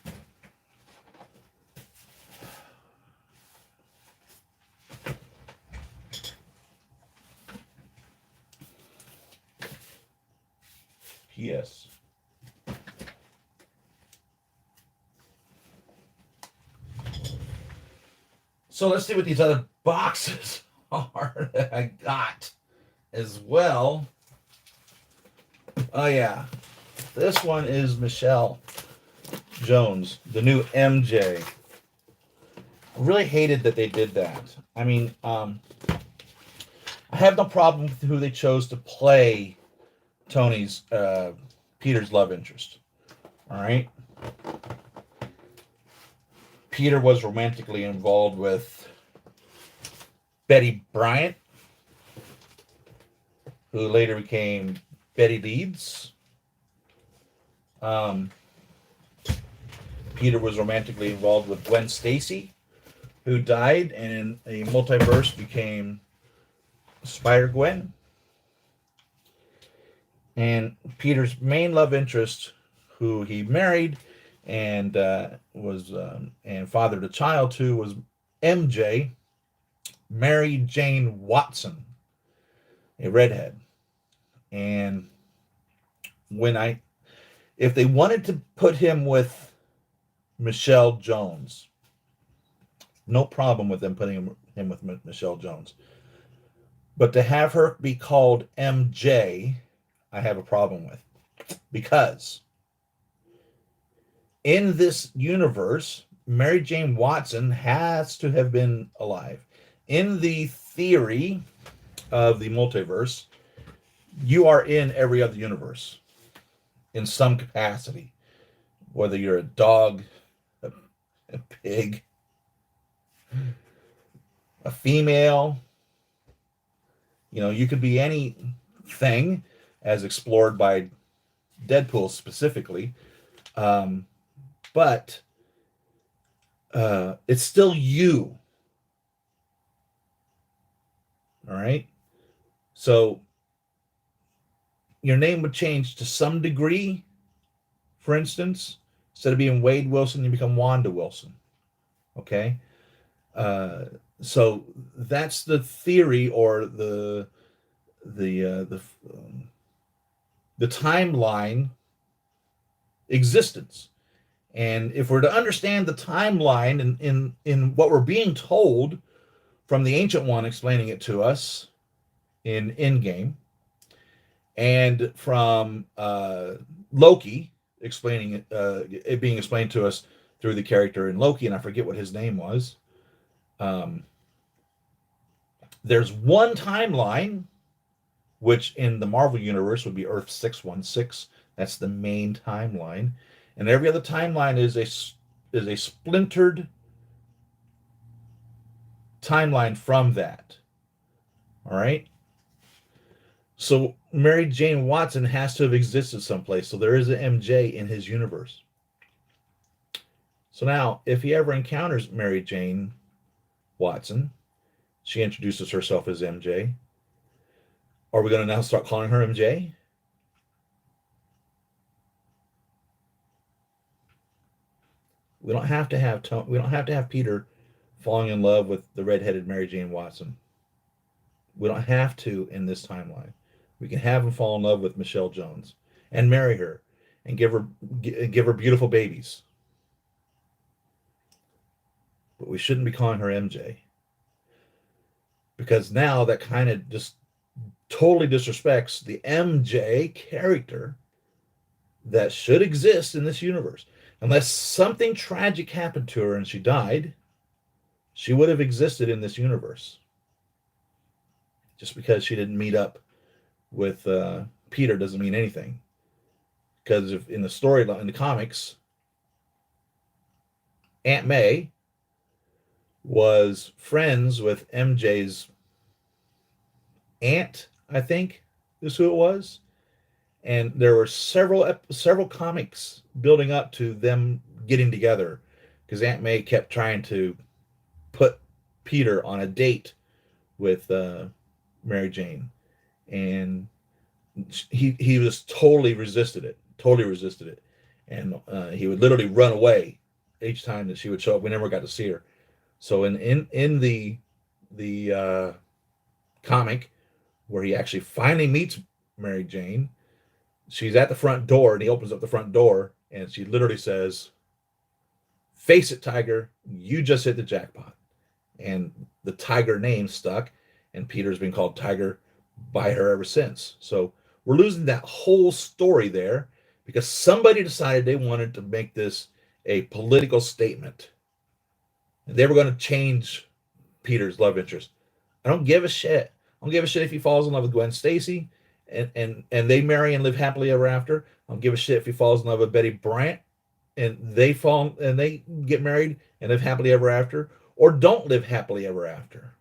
Yes. So let's see what these other boxes are that I got as well. Oh yeah. This one is Michelle Jones, the new MJ. I really hated that they did that. I mean, I have no problem with who they chose to play Tony's Peter's love interest. All right. Peter was romantically involved with Betty Bryant, who later became Betty Leeds. Peter was romantically involved with Gwen Stacy, who died and in a multiverse became Spider-Gwen. And Peter's main love interest, who he married and was and fathered a child to, was MJ, Mary Jane Watson, a redhead. And if they wanted to put him with Michelle Jones, no problem with them putting him with Michelle Jones. But to have her be called MJ, I have a problem with. Because in this universe, Mary Jane Watson has to have been alive. In the theory of the multiverse, you are in every other universe in some capacity. Whether you're a dog, a pig, a female, you could be anything as explored by Deadpool specifically. But it's still you. All right. So your name would change to some degree. For instance, instead of being Wade Wilson, you become Wanda Wilson. Okay. So that's the theory or the timeline existence. And if we're to understand the timeline in what we're being told from the Ancient One explaining it to us in Endgame, and from Loki explaining it being explained to us through the character in Loki, and I forget what his name was. There's one timeline, which in the Marvel universe would be Earth 616. That's the main timeline, and every other timeline is a splintered timeline from that. All right. So Mary Jane Watson has to have existed someplace. So there is an MJ in his universe. So now, if he ever encounters Mary Jane Watson, she introduces herself as MJ. Are we going to now start calling her MJ? We don't have to have Peter falling in love with the redheaded Mary Jane Watson. We don't have to in this timeline. We can have him fall in love with Michelle Jones and marry her and give her beautiful babies. But we shouldn't be calling her MJ, because now that kind of just totally disrespects the MJ character that should exist in this universe. Unless something tragic happened to her and she died, she would have existed in this universe. Just because she didn't meet up with Peter doesn't mean anything. Because if in the storyline, in the comics, Aunt May was friends with MJ's aunt, I think is who it was. And there were several comics building up to them getting together, because Aunt May kept trying to put Peter on a date with Mary Jane, and he was totally resisted it, and he would literally run away each time that she would show up. We never got to see her. So in the comic where he actually finally meets Mary Jane, she's at the front door, and he opens up the front door, and she literally says, "Face it, Tiger, you just hit the jackpot." And the Tiger name stuck, and Peter's been called Tiger by her ever since. So we're losing that whole story there because somebody decided they wanted to make this a political statement. And they were going to change Peter's love interest. I don't give a shit. I don't give a shit if he falls in love with Gwen Stacy and they marry and live happily ever after. I don't give a shit if he falls in love with Betty Bryant and they get married and live happily ever after, or don't live happily ever after.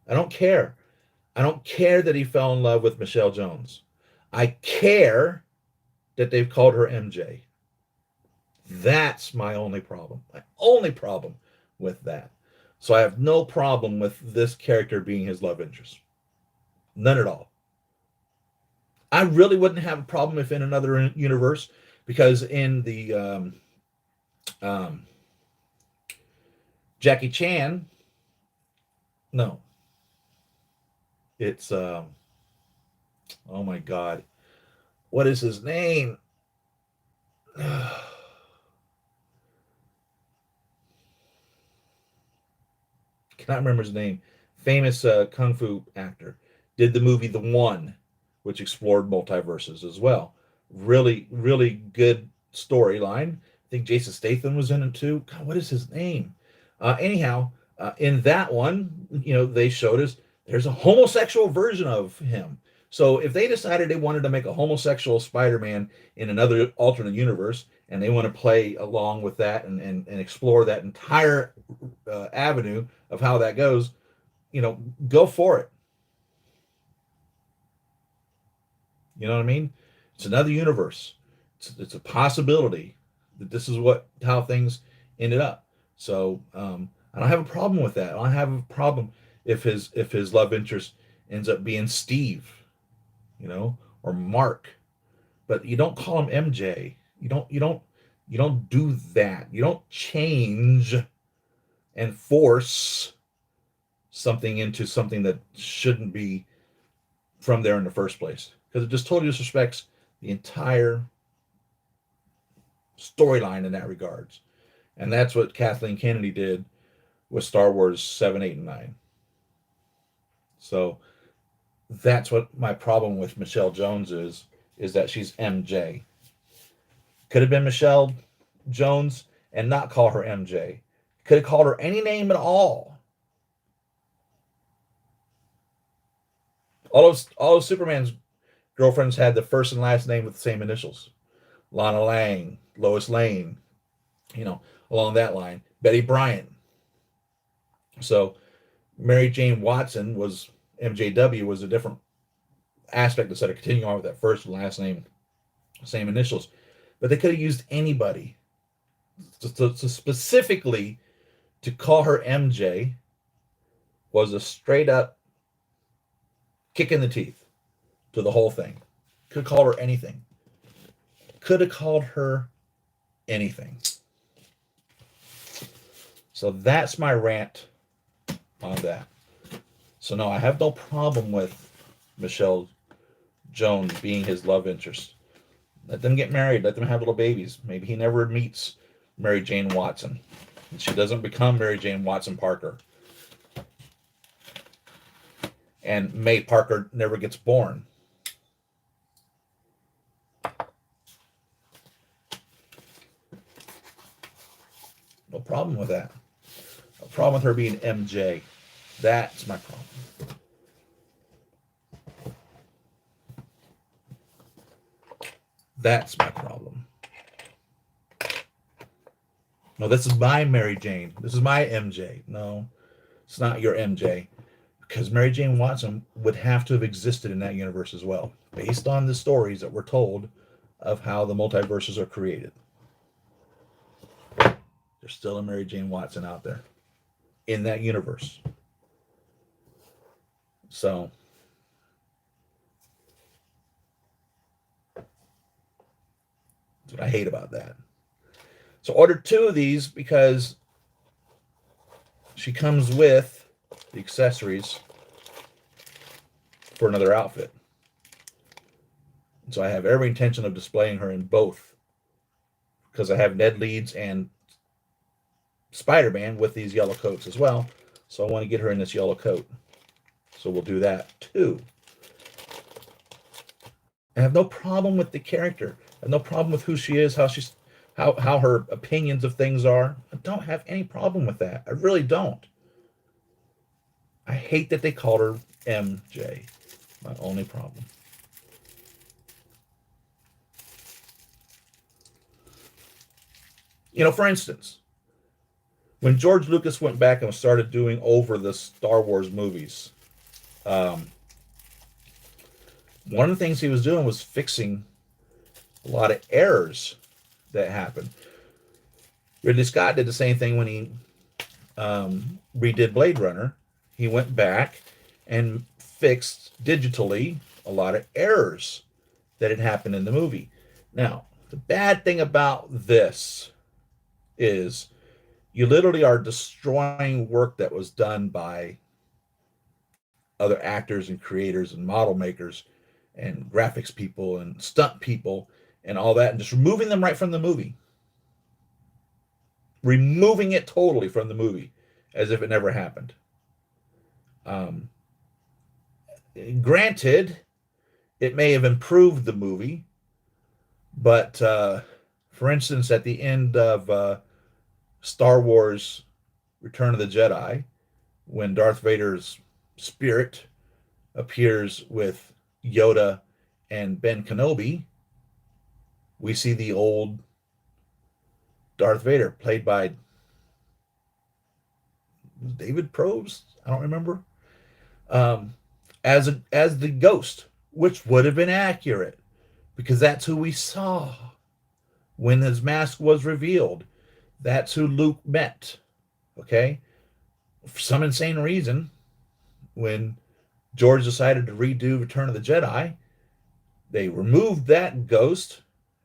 I don't care. I don't care that he fell in love with Michelle Jones. I care that they've called her MJ. That's my only problem. My only problem with that. So I have no problem with this character being his love interest. None at all. I really wouldn't have a problem if in another universe, because in the Jackie Chan, no, it's oh my God, what is his name? Cannot remember his name. Famous kung fu actor. Did the movie The One, which explored multiverses as well. Really, really good storyline. I think Jason Statham was in it too. God, what is his name? Anyhow, in that one, they showed us there's a homosexual version of him. So if they decided they wanted to make a homosexual Spider-Man in another alternate universe, and they want to play along with that and explore that entire avenue of how that goes, go for it. You know what I mean? It's another universe. It's a possibility that this is how things ended up. So I don't have a problem with that. I don't have a problem if his love interest ends up being Steve, or Mark. But you don't call him MJ. You don't do that. You don't change and force something into something that shouldn't be from there in the first place, because it just totally disrespects the entire storyline in that regards. And that's what Kathleen Kennedy did with Star Wars 7, 8, and 9. So that's what my problem with Michelle Jones is that she's MJ. Could have been Michelle Jones and not call her MJ. Could have called her any name at all. All of Superman's girlfriends had the first and last name with the same initials. Lana Lang, Lois Lane, you know, along that line. Betty Bryant. So Mary Jane Watson was MJW was a different aspect instead of continuing on with that first and last name, same initials. But they could have used anybody. So specifically to call her MJ was a straight up kick in the teeth to the whole thing. Could have called her anything. Could have called her anything. So that's my rant on that. So no, I have no problem with Michelle Jones being his love interest. Let them get married. Let them have little babies. Maybe he never meets Mary Jane Watson. And she doesn't become Mary Jane Watson Parker. And May Parker never gets born. No problem with that. No problem with her being MJ. That's my problem. That's my problem. No, this is my Mary Jane. This is my MJ. No, it's not your MJ. Because Mary Jane Watson would have to have existed in that universe as well, based on the stories that we're told of how the multiverses are created. There's still a Mary Jane Watson out there in that universe. So that's what I hate about that. So ordered 2 of these because she comes with the accessories for another outfit. So I have every intention of displaying her in both, because I have Ned Leeds and Spider-Man with these yellow coats as well. So I want to get her in this yellow coat. So we'll do that too. I have no problem with the character. I have no problem with who she is, how her opinions of things are. I don't have any problem with that. I really don't. I hate that they called her MJ. My only problem. You know, for instance, when George Lucas went back and started doing over the Star Wars movies, one of the things he was doing was fixing a lot of errors that happened. Ridley Scott did the same thing when he redid Blade Runner. He went back and fixed digitally a lot of errors that had happened in the movie. Now, the bad thing about this is you literally are destroying work that was done by other actors and creators and model makers and graphics people and stunt people and all that, and just removing them right from the movie. Removing it totally from the movie as if it never happened. Granted, it may have improved the movie, but for instance, at the end of Star Wars Return of the Jedi, when Darth Vader's spirit appears with Yoda and Ben Kenobi, we see the old Darth Vader, played by David Probst, I don't remember, as the ghost, which would have been accurate because that's who we saw when his mask was revealed. That's who Luke met. Okay, for some insane reason, when George decided to redo Return of the Jedi, they removed that ghost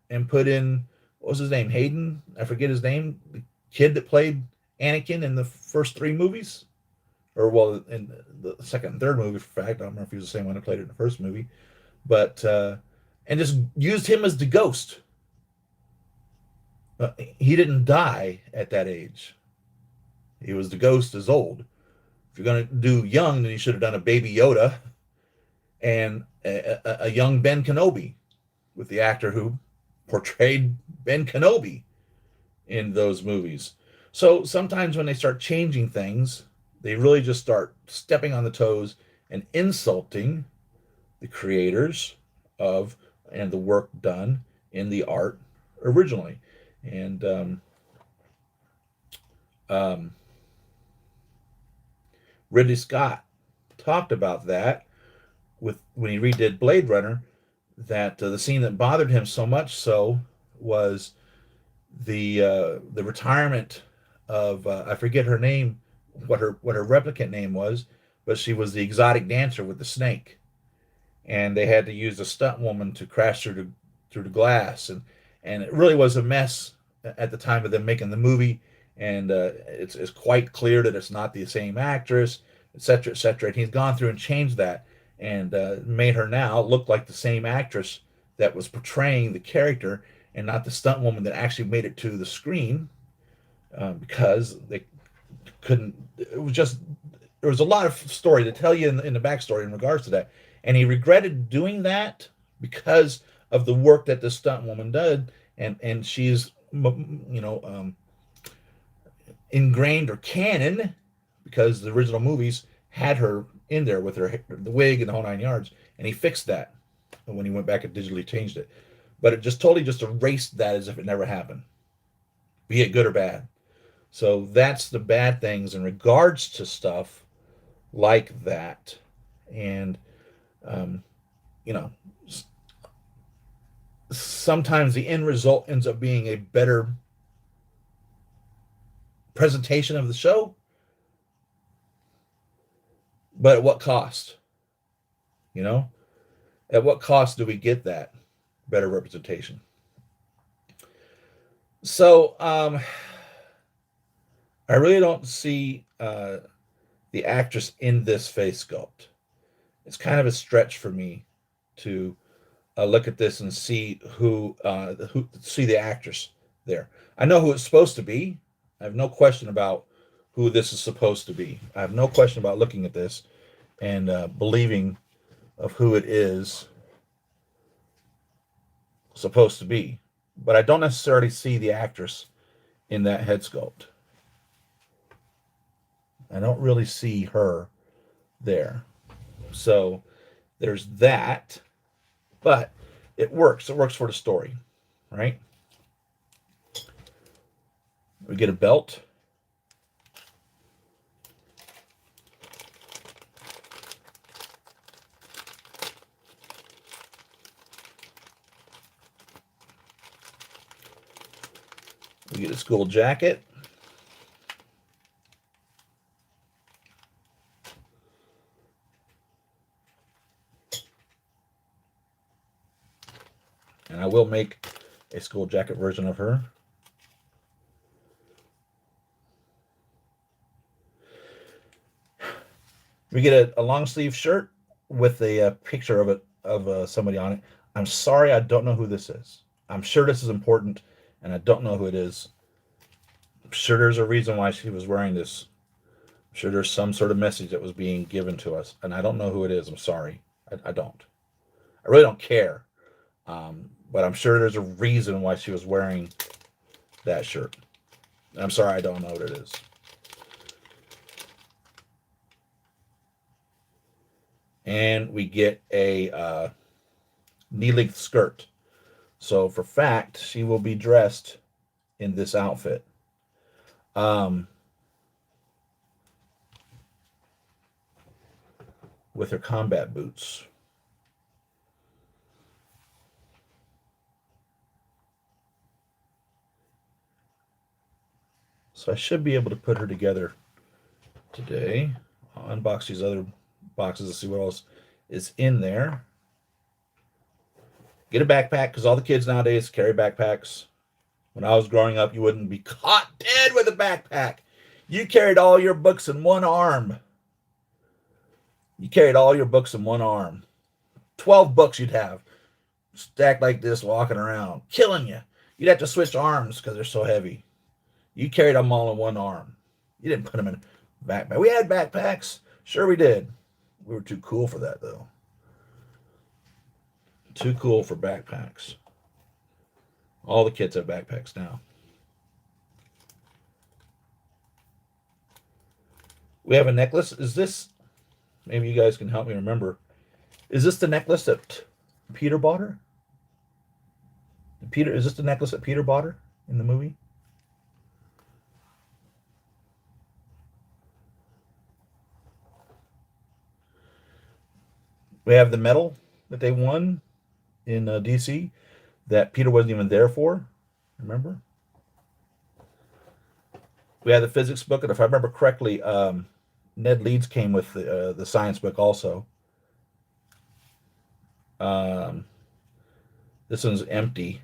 and put in, what was his name? Hayden? I forget his name. The kid that played Anakin in the first 3 movies. Or, well, in the second and third movie, for fact. I don't remember if he was the same one that played it in the first movie. But, and just used him as the ghost. He didn't die at that age. He was the ghost as old. If you're going to do young, then you should have done a baby Yoda and a young Ben Kenobi with the actor who portrayed Ben Kenobi. in those movies. So sometimes when they start changing things, they really just start stepping on the toes and insulting the creators of and the work done in the art originally. And um, Ridley Scott talked about that with when he redid Blade Runner. That the scene that bothered him so much so was the retirement of I forget her name, what her replicant name was, but she was the exotic dancer with the snake, and they had to use a stunt woman to crash through the glass, and it really was a mess at the time of them making the movie, and it's quite clear that it's not the same actress, etc., etc. And he's gone through and changed that and made her now look like the same actress that was portraying the character and not the stunt woman that actually made it to the screen because they couldn't. It was just there was a lot of story to tell you in the backstory in regards to that, and he regretted doing that because of the work that the stunt woman did, and she's ingrained or canon because the original movies had her in there with her the wig and the whole 9 yards, and he fixed that when he went back and digitally changed it. But it just totally just erased that as if it never happened, be it good or bad. So that's the bad things in regards to stuff like that. And, um, you know, sometimes the end result ends up being a better presentation of the show, but at what cost? You know, at what cost do we get that better representation? So, I really don't see the actress in this face sculpt. It's kind of a stretch for me to look at this and see who see the actress there. I know who it's supposed to be. I have no question about who this is supposed to be. I have no question about looking at this and believing of who it is supposed to be. But I don't necessarily see the actress in that head sculpt. I don't really see her there. So there's that. But it works. It works for the story, right? We get a belt. We get a school jacket. And I will make a school jacket version of her. We get a long sleeve shirt with a picture of somebody on it. I'm sorry, I don't know who this is. I'm sure this is important, and I don't know who it is. I'm sure there's a reason why she was wearing this. I'm sure there's some sort of message that was being given to us, and I don't know who it is. I'm sorry. I don't. I really don't care. But I'm sure there's a reason why she was wearing that shirt. And I'm sorry, I don't know what it is. And we get a knee-length skirt. So for fact, she will be dressed in this outfit. With her combat boots. So I should be able to put her together today. I'll unbox these other boxes and see what else is in there. Get a backpack because all the kids nowadays carry backpacks. When I was growing up, you wouldn't be caught dead with a backpack. You carried all your books in one arm. You carried all your books in one arm. 12 books you'd have stacked like this walking around, killing you. You'd have to switch arms because they're so heavy. You carried them all in one arm. You didn't put them in a backpack. We had backpacks. Sure we did. We were too cool for that, though. Too cool for backpacks. All the kids have backpacks now. We have a necklace. Is this, maybe you guys can help me remember, is this the necklace that Peter bought her? Is this the necklace that Peter bought her in the movie? We have the medal that they won in DC that Peter wasn't even there for. Remember? We had the physics book, and if I remember correctly, Ned Leeds came with the science book also. This one's empty,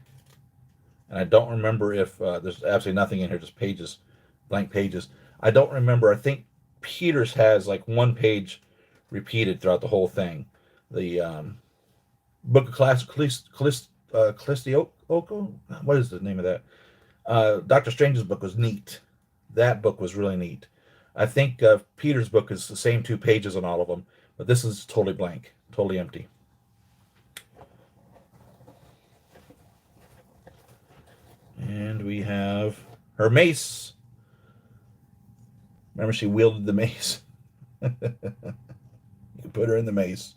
and I don't remember if there's absolutely nothing in here, just pages, blank pages. I don't remember. I think Peter's has like one page repeated throughout the whole thing. The Book of Callistioko. What is the name of that? Doctor Strange's book was neat. That book was really neat. I think Peter's book is the same 2 pages on all of them, but this is totally blank, totally empty. And we have her mace. Remember, she wielded the mace. You can put her in the mace.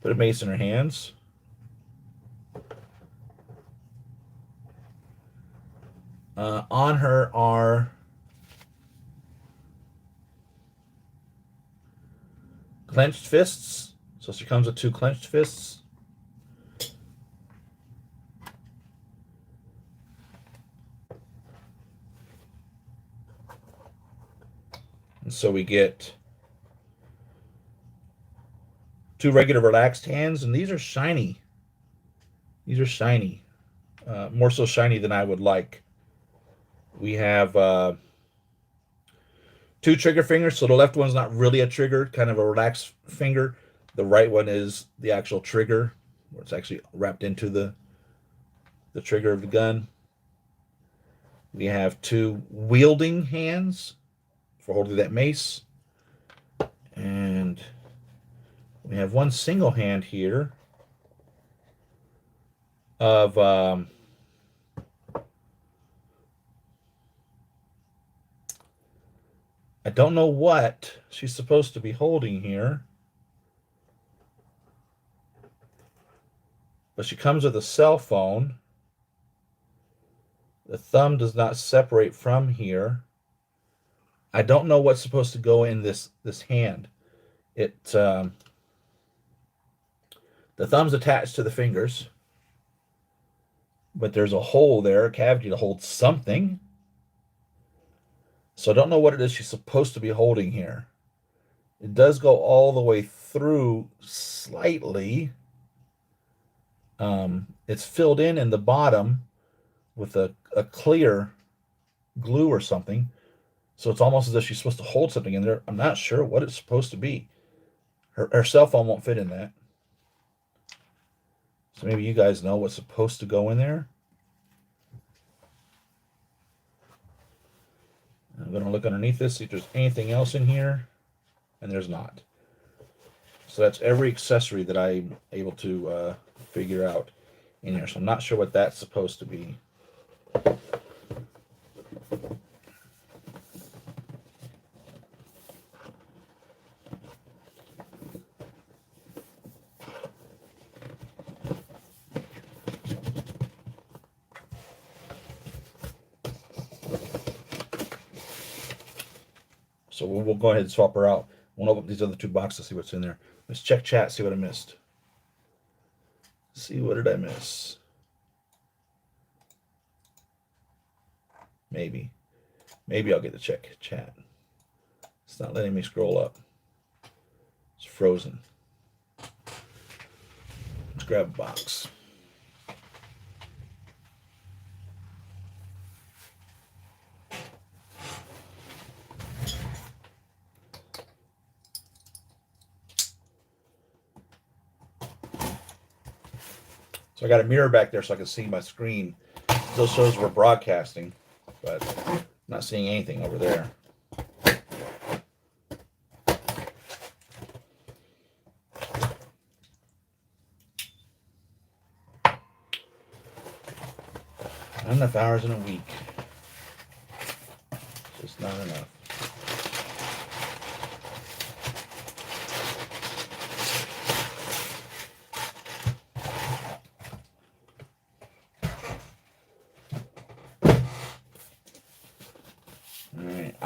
Put a mace in her hands. On her are clenched fists. So she comes with 2 clenched fists. And so we get 2 regular relaxed hands, and these are shiny. These are shiny. More so shiny than I would like. We have 2 trigger fingers, so the left one's not really a trigger, kind of a relaxed finger. The right one is the actual trigger, where it's actually wrapped into the trigger of the gun. We have 2 wielding hands for holding that mace. And we have 1 single hand here of I don't know what she's supposed to be holding here, but she comes with a cell phone. The thumb does not separate from here. I don't know what's supposed to go in this hand. The thumb's attached to the fingers, but there's a hole there, a cavity to hold something. So I don't know what it is she's supposed to be holding here. It does go all the way through slightly. It's filled in the bottom with a clear glue or something. So it's almost as if she's supposed to hold something in there. I'm not sure what it's supposed to be. Her cell phone won't fit in that. So maybe you guys know what's supposed to go in there. I'm going to look underneath this, see if there's anything else in here. And there's not. So that's every accessory that I'm able to figure out in here. So I'm not sure what that's supposed to be. So we'll go ahead and swap her out. We'll open up these other 2 boxes, see what's in there. Let's check chat, see what I missed. See, what did I miss? Maybe I'll get to check chat. It's not letting me scroll up. It's frozen. Let's grab a box. So I got a mirror back there so I can see my screen. Still shows we're broadcasting, but I'm not seeing anything over there. Not enough hours in a week. Just not enough.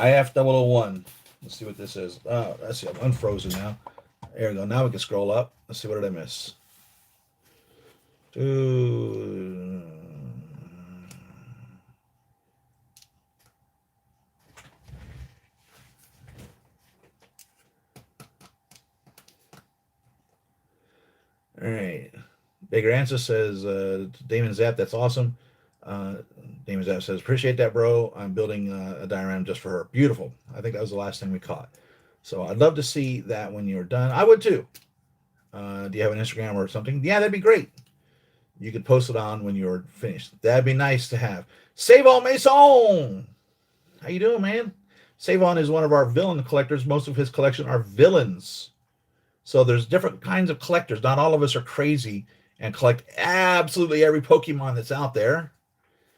IF001. Let's see what this is. Let's see. I'm unfrozen now. There we go. Now we can scroll up. Let's see. What did I miss? Ooh. All right. Bigger Answer says, Damon Zapp, that's awesome. Uh, Damon Zapp says, appreciate that, bro. I'm building a diorama just for her. Beautiful. I think that was the last thing we caught. So I'd love to see that when you're done. I would too. Do you have an Instagram or something? Yeah, that'd be great. You could post it on when you're finished. That'd be nice to have. Savon Mason! How you doing, man? Savon is one of our villain collectors. Most of his collection are villains. So there's different kinds of collectors. Not all of us are crazy and collect absolutely every Pokemon that's out there.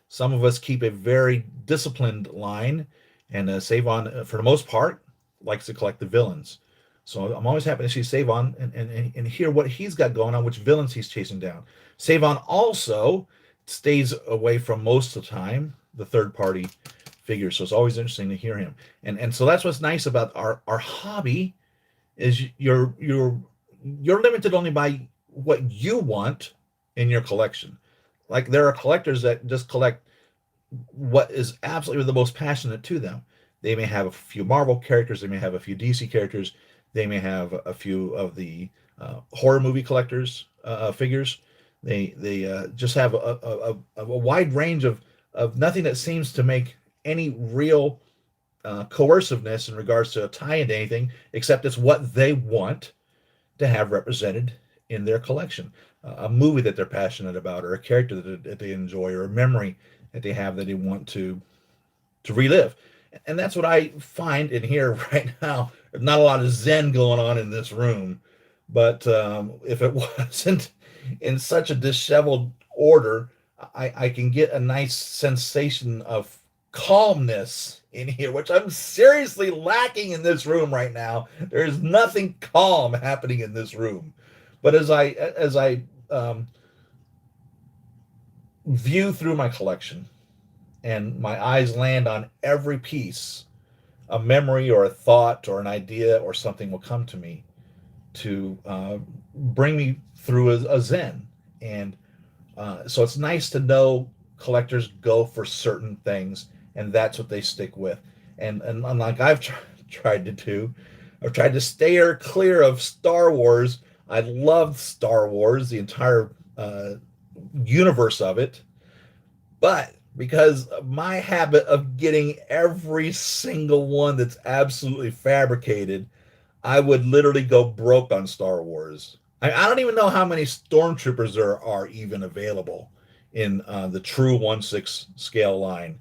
Some of us keep a very disciplined line, and Savon, for the most part, likes to collect the villains. So I'm always happy to see Savon and hear what he's got going on, which villains he's chasing down. Savon also stays away from most of the time the third-party figures, so it's always interesting to hear him. And so that's what's nice about our hobby is you're limited only by what you want in your collection. Like there are collectors that just collect what is absolutely the most passionate to them. They may have a few Marvel characters, they may have a few DC characters, they may have a few of the horror movie collectors figures. They just have a wide range of nothing that seems to make any real coerciveness in regards to a tie into anything, except it's what they want to have represented in their collection. A movie that they're passionate about, or a character that they enjoy, or a memory that they have that they want to relive. And that's what I find in here right now. There's not a lot of Zen going on in this room, but if it wasn't in such a disheveled order, I can get a nice sensation of calmness in here, which I'm seriously lacking in this room right now. There's nothing calm happening in this room. But as I view through my collection and my eyes land on every piece, a memory or a thought or an idea or something will come to me to bring me through a zen. And so it's nice to know collectors go for certain things, and that's what they stick with. And like I've tried to do, I've tried to steer clear of Star Wars. I love Star Wars, the entire universe of it. But because of my habit of getting every single one that's absolutely fabricated, I would literally go broke on Star Wars. I don't even know how many stormtroopers there are even available in the true 1/6 scale line,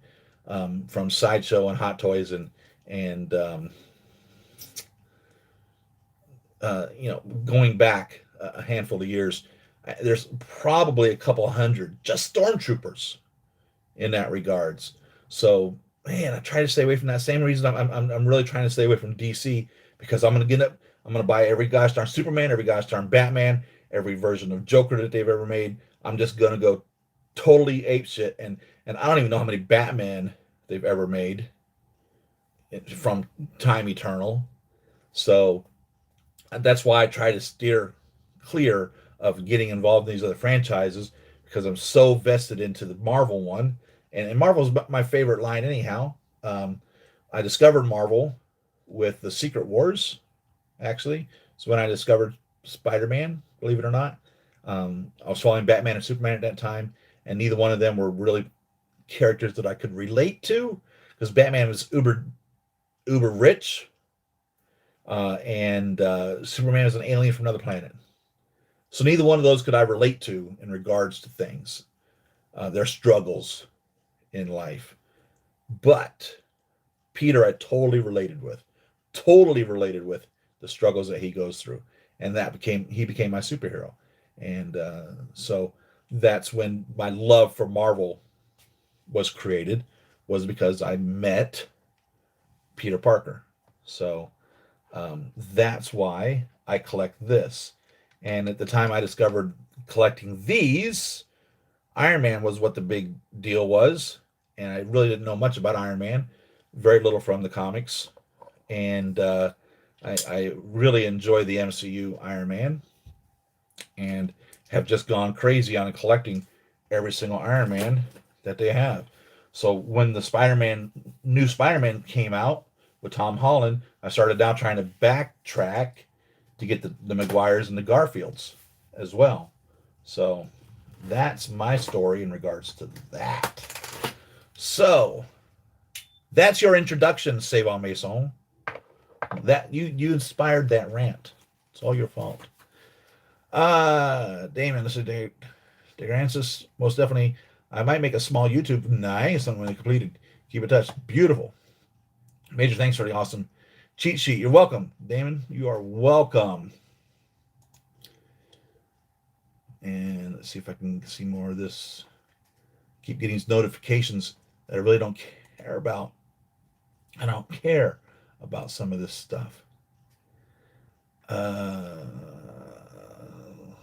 from Sideshow and Hot Toys and going back a handful of years. There's probably a couple hundred just stormtroopers in that regards. So man, I try to stay away from that. Same reason I'm really trying to stay away from DC, because I'm gonna buy every gosh darn Superman, every gosh darn Batman, every version of Joker that they've ever made. I'm just gonna go totally ape shit, and I don't even know how many Batman they've ever made from time eternal. So that's why I try to steer clear of getting involved in these other franchises, because I'm so vested into the Marvel one, and Marvel's my favorite line anyhow. I discovered Marvel with the Secret Wars, actually. So when I discovered Spider-Man, believe it or not, I was following Batman and Superman at that time, and neither one of them were really characters that I could relate to, because Batman was uber rich, and Superman is an alien from another planet. So neither one of those could I relate to in regards to things, their struggles in life. But Peter, I totally related with the struggles that he goes through, and he became my superhero. And so that's when my love for Marvel was created, was because I met Peter Parker. So that's why I collect this. And at the time I discovered collecting these, Iron Man was what the big deal was. And I really didn't know much about Iron Man. very little from the comics, and I really enjoy the MCU Iron Man, and have just gone crazy on collecting every single Iron Man that they have. So when the new Spider-Man came out with Tom Holland, I started now trying to backtrack to get the Maguires and the Garfields as well. So that's my story in regards to that. So that's your introduction, Save on Maison. That you inspired that rant. It's all your fault. Damon, this is Dave. DeGrancis, most definitely. I might make a small YouTube. Nice. I'm going to complete it. Keep in touch. Beautiful. Major thanks for the awesome cheat sheet. You're welcome, Damon. You are welcome. And let's see if I can see more of this. Keep getting these notifications that I really don't care about. I don't care about some of this stuff.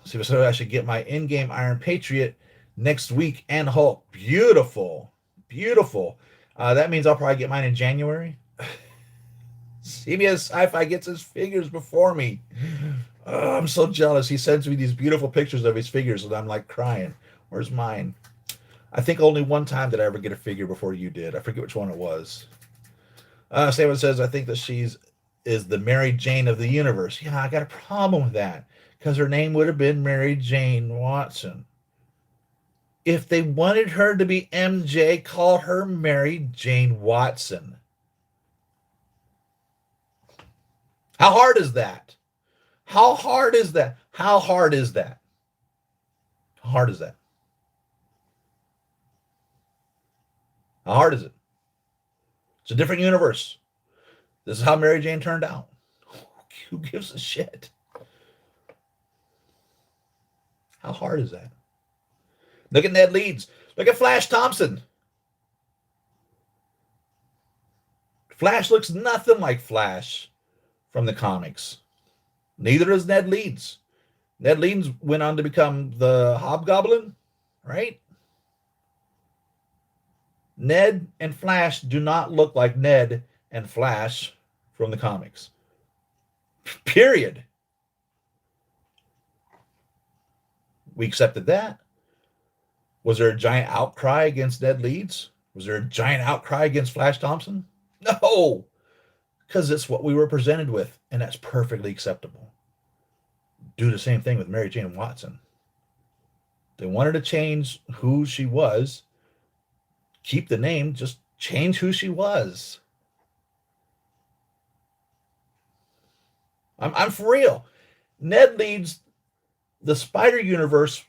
See if I should get my in-game Iron Patriot next week and Hulk. Beautiful. Beautiful. That means I'll probably get mine in January. CBS Sci-Fi gets his figures before me. Oh, I'm so jealous. He sends me these beautiful pictures of his figures, and I'm like crying. Where's mine? I think only one time did I ever get a figure before you did. I forget which one it was. Saban says, I think that is the Mary Jane of the universe. Yeah, I got a problem with that because her name would have been Mary Jane Watson. If they wanted her to be MJ, call her Mary Jane Watson. How hard is that? How hard is that? How hard is that? How hard is that? How hard is it? It's a different universe. This is how Mary Jane turned out. Who gives a shit? How hard is that? Look at Ned Leeds. Look at Flash Thompson. Flash looks nothing like Flash from the comics. Neither does Ned Leeds. Ned Leeds went on to become the Hobgoblin, right? Ned and Flash do not look like Ned and Flash from the comics. Period. We accepted that. Was there a giant outcry against Ned Leeds? Was there a giant outcry against Flash Thompson? No, because it's what we were presented with, and that's perfectly acceptable. Do the same thing with Mary Jane Watson. They wanted to change who she was. Keep the name, just change who she was. I'm for real. Ned Leeds, the Spider Universe,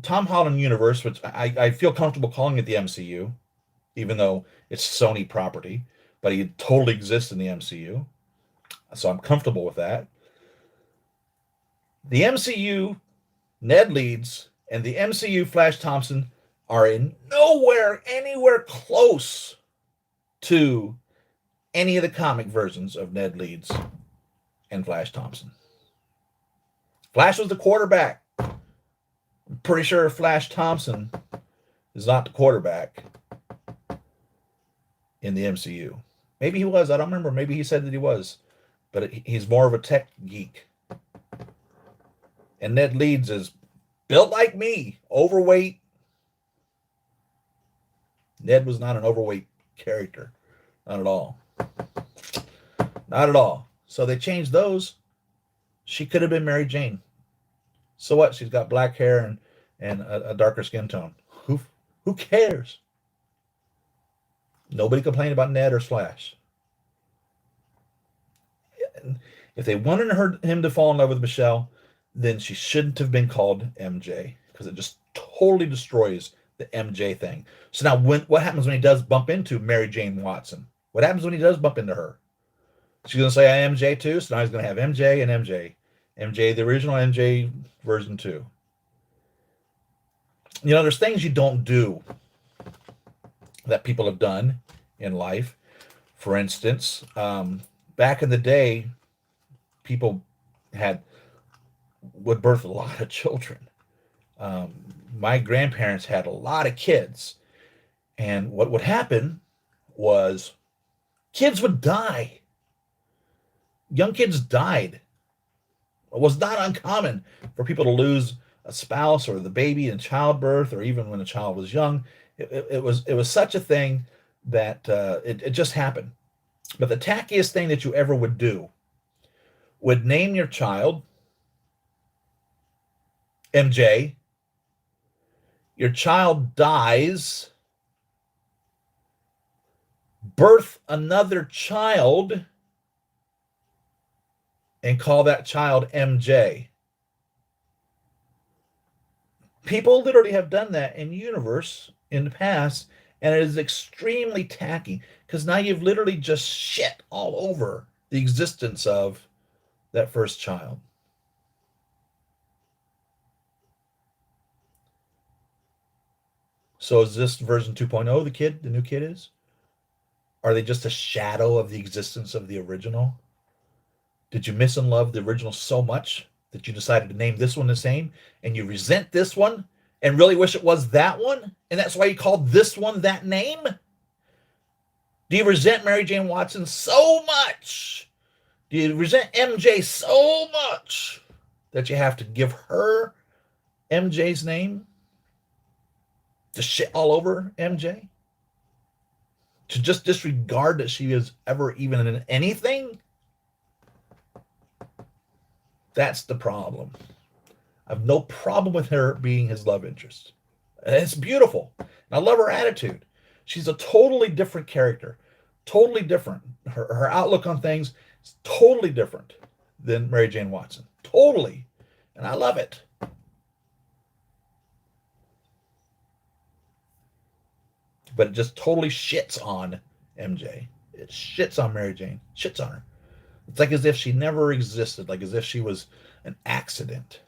Tom Holland universe, which I feel comfortable calling it the MCU, even though it's Sony property, but he totally exists in the MCU. So I'm comfortable with that. The MCU, Ned Leeds, and the MCU Flash Thompson are in anywhere close to any of the comic versions of Ned Leeds and Flash Thompson. Flash was the quarterback. I'm pretty sure Flash Thompson is not the quarterback in the MCU. Maybe he was. I don't remember. Maybe he said that he was. But he's more of a tech geek. And Ned Leeds is built like me, overweight. Ned was not an overweight character. Not at all. Not at all. So they changed those. She could have been Mary Jane. So what? She's got black hair and a darker skin tone. Who cares? Nobody complained about Ned or Flash. If they wanted him to fall in love with Michelle, then she shouldn't have been called MJ, because it just totally destroys the MJ thing. So now what happens when he does bump into Mary Jane Watson? What happens when he does bump into her? She's going to say, I am MJ too, so now he's going to have MJ and MJ. MJ, the original MJ version 2. You know, there's things you don't do that people have done in life. For instance, back in the day, people would birth a lot of children. My grandparents had a lot of kids. And what would happen was Kids would die. Young kids died. It was not uncommon for people to lose a spouse or the baby in childbirth, or even when a child was young. It was such a thing that it just happened. But the tackiest thing that you ever would do would name your child MJ. Your child dies, birth another child, and call that child MJ. People literally have done that in universe in the past, and it is extremely tacky because now you've literally just shit all over the existence of that first child. So is this version 2.0 the new kid is? Are they just a shadow of the existence of the original? Did you miss and love the original so much that you decided to name this one the same, and you resent this one and really wish it was that one? And that's why you called this one that name? Do you resent Mary Jane Watson so much? Do you resent MJ so much that you have to give her MJ's name? To shit all over MJ? To just disregard that she is ever even in anything? That's the problem. I have no problem with her being his love interest. It's beautiful. I love her attitude. She's a totally different character. Totally different. Her outlook on things is totally different than Mary Jane Watson. Totally. And I love it. But it just totally shits on MJ. It shits on Mary Jane. Shits on her. It's like as if she never existed, like as if she was an accident.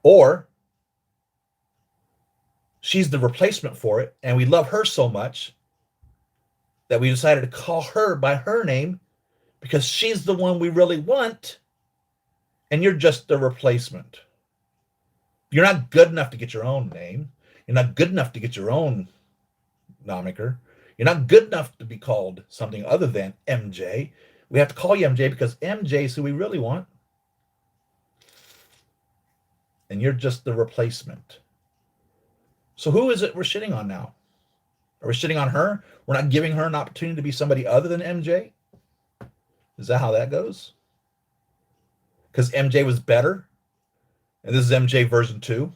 Or she's the replacement for it, and we love her so much that we decided to call her by her name because she's the one we really want, and you're just the replacement. You're not good enough to get your own name. You're not good enough to get your own nomiker. You're not good enough to be called something other than MJ. We have to call you MJ because MJ is who we really want. And you're just the replacement. So who is it we're shitting on now? Are we shitting on her? We're not giving her an opportunity to be somebody other than MJ? Is that how that goes? Because MJ was better? And this is MJ version 2?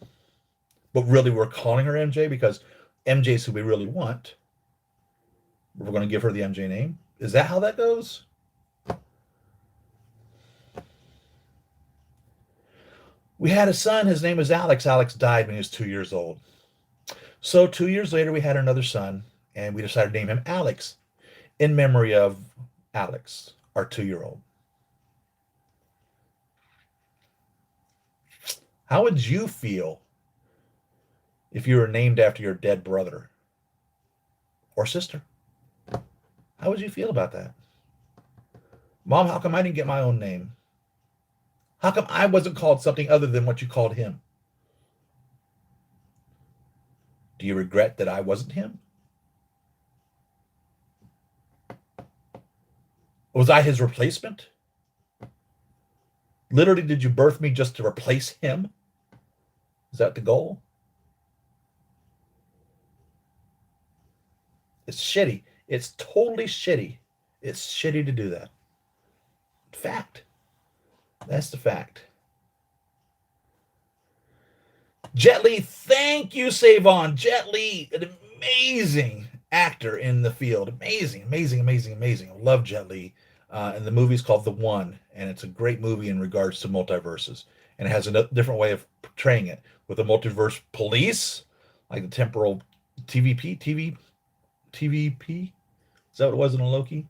But really we're calling her MJ because MJ is who we really want. We're going to give her the MJ name. Is that how that goes? We had a son. His name was Alex. Alex died when he was 2 years old. So 2 years later, we had another son, and we decided to name him Alex in memory of Alex, our 2-year-old. How would you feel if you were named after your dead brother or sister? How would you feel about that? Mom, how come I didn't get my own name? How come I wasn't called something other than what you called him? Do you regret that I wasn't him? Was I his replacement? Literally, did you birth me just to replace him? Is that the goal? It's shitty. It's totally shitty. It's shitty to do that. Fact. That's the fact. Jet Li, thank you, Savon. Jet Li, an amazing actor in the field. Amazing, amazing, amazing, amazing. I love Jet Li. And the movie's called The One, and it's a great movie in regards to multiverses. And it has a different way of portraying it with the multiverse police, like the temporal TVP. Is that what it was in Loki?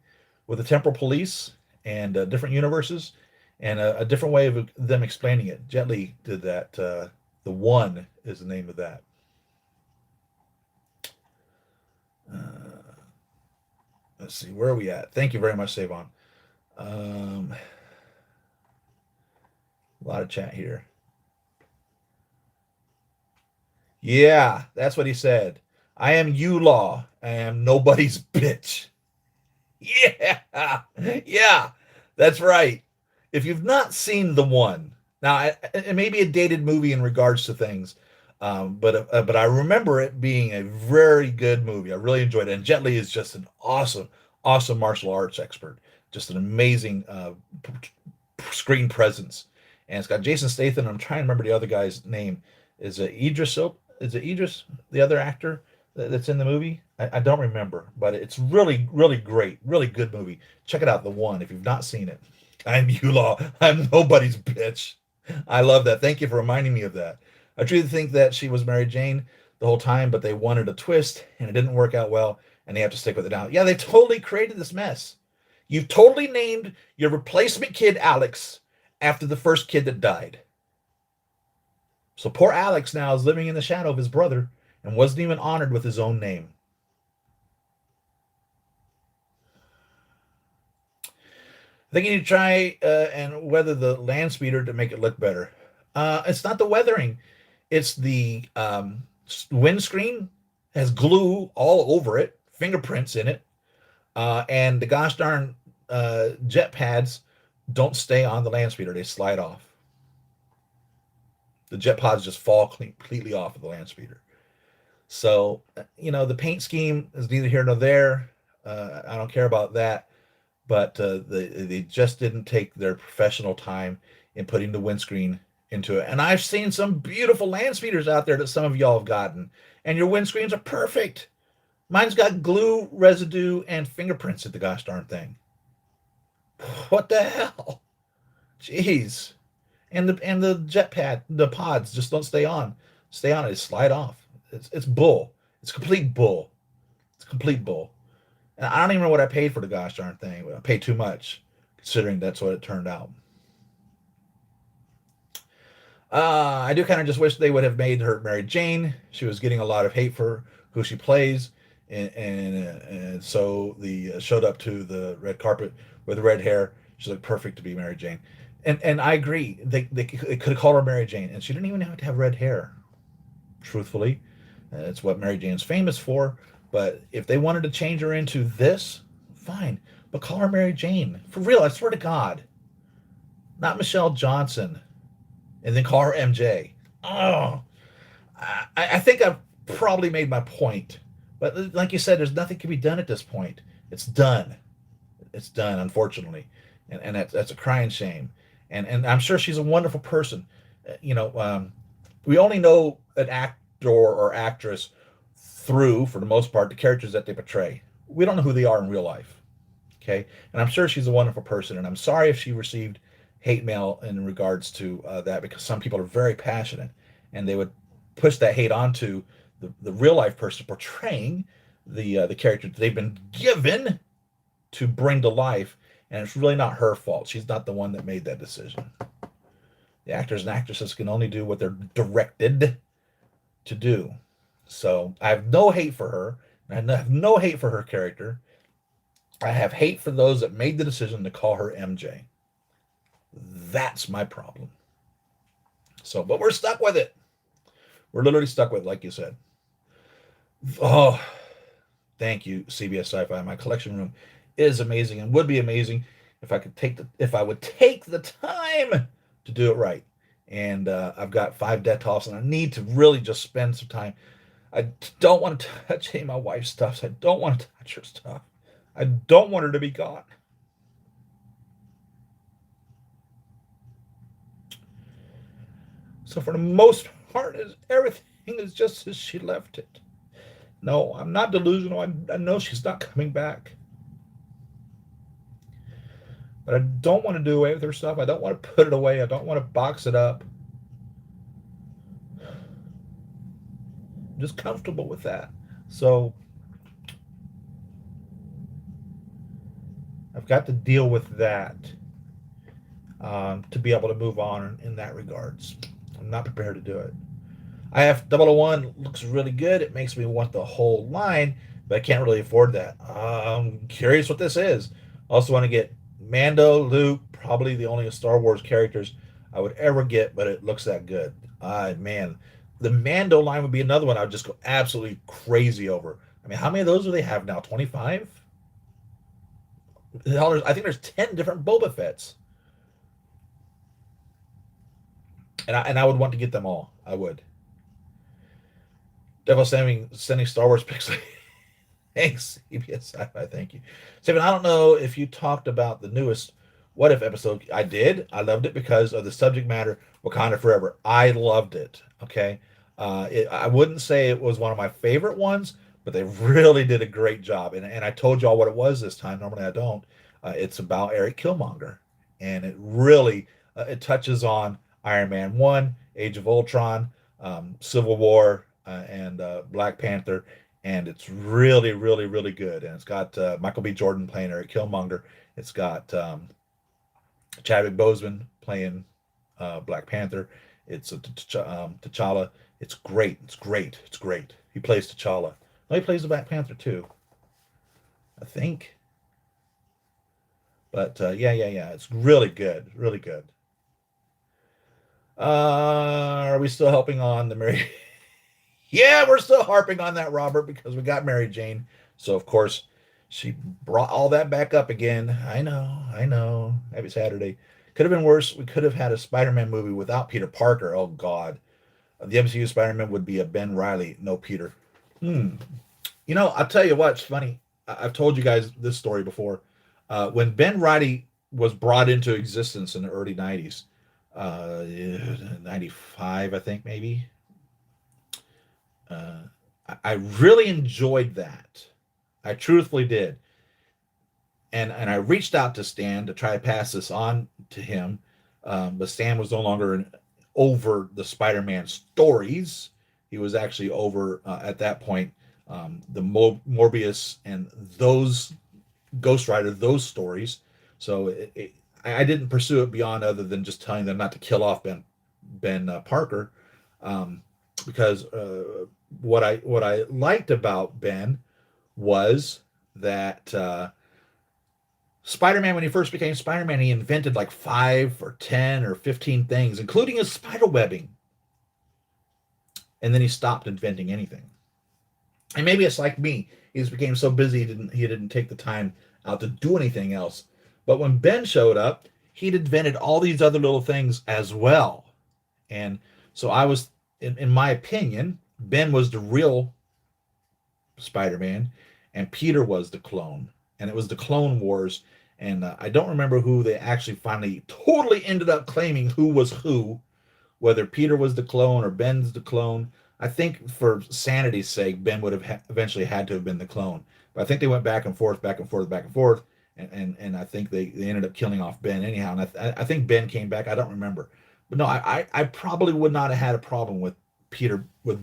With the temporal police and different universes and a different way of them explaining it. Jet Li did that. The One is the name of that. Let's see, where are we at? Thank you very much, Savon. A lot of chat here. Yeah, that's what he said. I am Law. I am nobody's bitch. Yeah, yeah, that's right. If you've not seen the one, now it may be a dated movie in regards to things, but I remember it being a very good movie. I really enjoyed it, and Jet Li is just an awesome martial arts expert. Just an amazing screen presence, and it's got Jason Statham. I'm trying to remember the other guy's name. Is it Idris? Is it Idris, the other actor that's in the movie? I don't remember, but it's really great, really good movie. Check it out, the one if you've not seen it. I'm Law. I'm nobody's bitch. I love that. Thank you for reminding me of that. I truly think that she was Mary Jane the whole time, but they wanted a twist and it didn't work out well, and they have to stick with it now. Yeah, they totally created this mess. You've totally named your replacement kid Alex after the first kid that died. So poor Alex now is living in the shadow of his brother and wasn't even honored with his own name. I think you need to try and weather the land speeder to make it look better. It's not the weathering, it's the windscreen has glue all over it, fingerprints in it, and the gosh darn jet pads don't stay on the land speeder; they slide off. The jet pods just fall completely off of the land speeder. So, the paint scheme is neither here nor there. I don't care about that, but they just didn't take their professional time in putting the windscreen into it. And I've seen some beautiful land speeders out there that some of y'all have gotten, and your windscreens are perfect. Mine's got glue residue and fingerprints at the gosh darn thing. What the hell? Jeez. And the jet pad, the pods just don't stay on. Stay on it, they slide off. It's bull. It's complete bull. It's complete bull. And I don't even know what I paid for the gosh darn thing. I paid too much, considering that's what it turned out. I do kind of just wish they would have made her Mary Jane. She was getting a lot of hate for who she plays, and so the showed up to the red carpet with red hair. She looked perfect to be Mary Jane, and I agree. They could have called her Mary Jane, and she didn't even have to have red hair. Truthfully, it's what Mary Jane's famous for. But if they wanted to change her into this, fine. But call her Mary Jane. For real, I swear to God. Not Michelle Johnson. And then call her MJ. Oh, I think I've probably made my point. But like you said, there's nothing can be done at this point. It's done. It's done, unfortunately. And that's a crying shame. And I'm sure she's a wonderful person. We only know an actor or actress through, for the most part, the characters that they portray. We don't know who they are in real life. Okay? And I'm sure she's a wonderful person. And I'm sorry if she received hate mail in regards to that, because some people are very passionate and they would push that hate onto the real life person portraying the character that they've been given to bring to life. And it's really not her fault. She's not the one that made that decision. The actors and actresses can only do what they're directed to do. So I have no hate for her. I have no hate for her character. I have hate for those that made the decision to call her MJ. That's my problem. So, but we're stuck with it. We're literally stuck with it, like you said. Oh, thank you, CBS Sci-Fi. My collection room is amazing and would be amazing if I would take the time to do it right. And I've got 5 Detolfs, and I need to really just spend some time. I don't want to touch any of my wife's stuff. So I don't want to touch her stuff. I don't want her to be gone. So for the most part, everything is just as she left it. No, I'm not delusional. I know she's not coming back. But I don't want to do away with her stuff. I don't want to put it away. I don't want to box it up. I'm just comfortable with that. So I've got to deal with that to be able to move on in that regards. I'm not prepared to do it. IF 001 looks really good. It makes me want the whole line, but I can't really afford that. I'm curious what this is. Also want to get Mando, Luke, probably the only Star Wars characters I would ever get, but it looks that good. Man, The Mando line would be another one I would just go absolutely crazy over. I mean, how many of those do they have now? 25? I think there's 10 different Boba Fett's. And I would want to get them all. I would. Devil sending Star Wars pics. Thanks, CBS Sci-Fi. Thank you, Stephen. I don't know if you talked about the newest What If episode. I did. I loved it because of the subject matter. Wakanda Forever. I loved it. Okay, I wouldn't say it was one of my favorite ones, but they really did a great job. And I told y'all what it was this time. Normally I don't. It's about Eric Killmonger, and it really it touches on Iron Man 1, Age of Ultron, Civil War, and Black Panther, and it's really, really, really good. And it's got Michael B. Jordan playing Eric Killmonger. It's got Chadwick Boseman playing Black Panther. It's T'Challa. It's great. It's great. It's great. He plays T'Challa. No, he plays the Black Panther too, I think. But yeah. It's really good. Really good. Are we still helping on the Mary? Yeah, we're still harping on that, Robert, because we got Mary Jane. So of course she brought all that back up again. I know. Happy Saturday. Could have been worse. We could have had a Spider-Man movie without Peter Parker. Oh God. The MCU Spider-Man would be a Ben Riley, no Peter. Hmm. I'll tell you what, it's funny. I've told you guys this story before. When Ben Riley was brought into existence in the early 90s, 95, I think maybe. Uh, I really enjoyed that. I truthfully did. And I reached out to Stan to try to pass this on to him, but Stan was no longer over the Spider-Man stories. He was actually over at that point the Morbius and those Ghost Rider, those stories. So I didn't pursue it beyond other than just telling them not to kill off Ben Parker, um, because what I liked about Ben was that Spider-Man, when he first became Spider-Man, he invented like 5 or 10 or 15 things, including his spider webbing, and then he stopped inventing anything. And maybe it's like me; he just became so busy he didn't take the time out to do anything else. But when Ben showed up, he'd invented all these other little things as well. And so I was, in my opinion, Ben was the real Spider-Man, and Peter was the clone, and it was the Clone Wars. And I don't remember who they actually finally totally ended up claiming who was who, whether Peter was the clone or Ben's the clone. I think for sanity's sake, Ben would have eventually had to have been the clone. But I think they went back and forth, back and forth, back and forth, and I think they ended up killing off Ben anyhow. And I think Ben came back. I don't remember, but no, I probably would not have had a problem with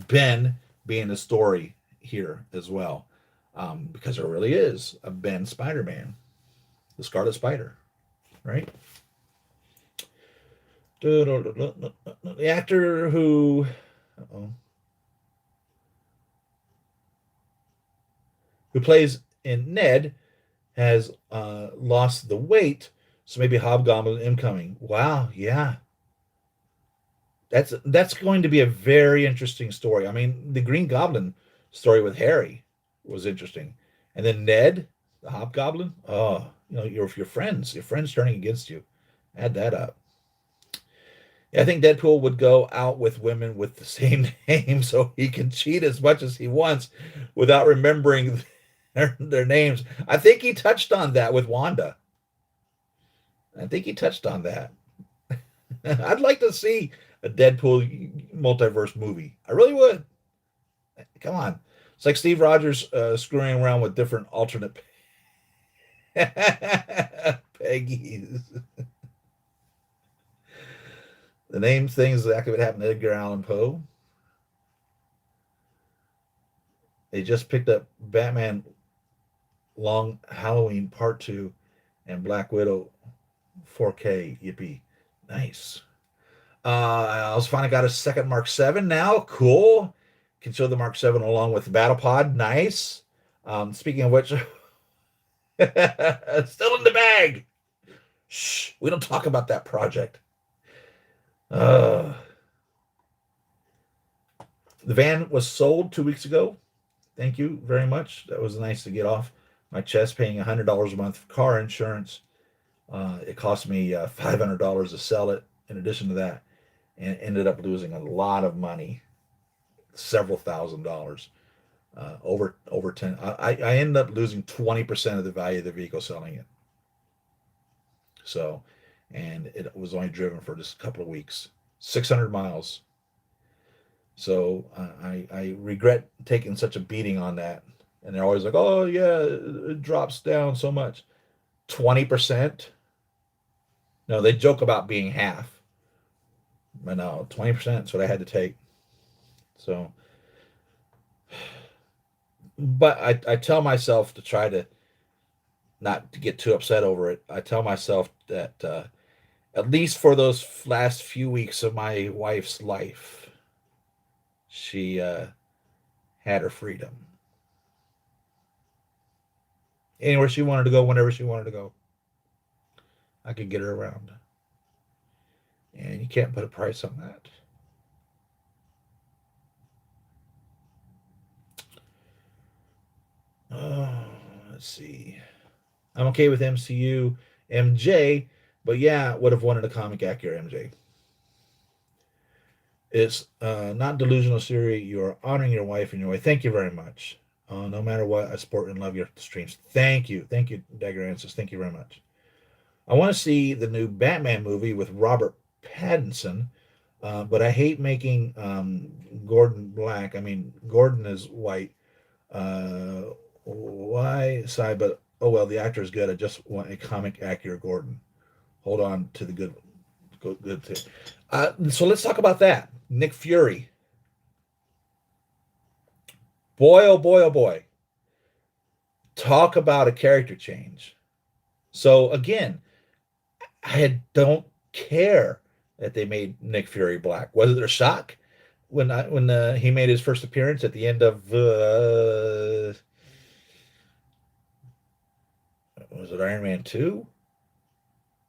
Ben being the story here as well, because there really is a Ben Spider-Man, the Scarlet Spider, right? The actor uh-oh, who plays in Ned has lost the weight, so maybe Hobgoblin incoming. Wow, yeah, that's going to be a very interesting story. I mean, the Green Goblin story with Harry was interesting, and then Ned, the Hobgoblin. Oh, your friends turning against you. Add that up. Yeah, I think Deadpool would go out with women with the same name so he can cheat as much as he wants without remembering their names. I think he touched on that with Wanda. I think he touched on that. I'd like to see a Deadpool multiverse movie. I really would. Come on. It's like Steve Rogers screwing around with different alternate Peggy's. The name things exactly what happened to Edgar Allan Poe. They just picked up Batman Long Halloween Part 2 and Black Widow 4K. Yippee. Nice. I also finally got a second Mark 7 now. Cool. Can show the Mark 7 along with the Battle Pod. Nice. Speaking of which, still in the bag. Shh. We don't talk about that project. Uh, The van was sold 2 weeks ago. Thank you very much. That was nice to get off my chest, paying $100 a month for car insurance. It cost me $500 to sell it in addition to that, and ended up losing a lot of money, several $1,000s. Over 10. I ended up losing 20% of the value of the vehicle selling it. So, and it was only driven for just a couple of weeks, 600 miles. So I regret taking such a beating on that. And they're always like, oh yeah, it drops down so much. 20%? No, they joke about being half. But no, 20% is what I had to take. So, but I tell myself to try to not to get too upset over it. I tell myself that at least for those last few weeks of my wife's life, she had her freedom. Anywhere she wanted to go, whenever she wanted to go, I could get her around. And you can't put a price on that. Let's see. I'm okay with MCU MJ, but yeah, would have wanted a comic accurate MJ. It's not delusional, Siri. You are honoring your wife and your way. Thank you very much. No matter what, I support and love your streams. Thank you. Thank you, Dagger Answers. Thank you very much. I want to see the new Batman movie with Robert Pattinson, but I hate making Gordon black. I mean, Gordon is white. Why side? But oh well, the actor is good. I just want a comic accurate Gordon. Hold on to the good thing. So let's talk about that. Nick Fury. Boy, oh boy, oh boy. Talk about a character change. So again, I don't care that they made Nick Fury black. Was it a shock when he made his first appearance at the end of was it Iron Man 2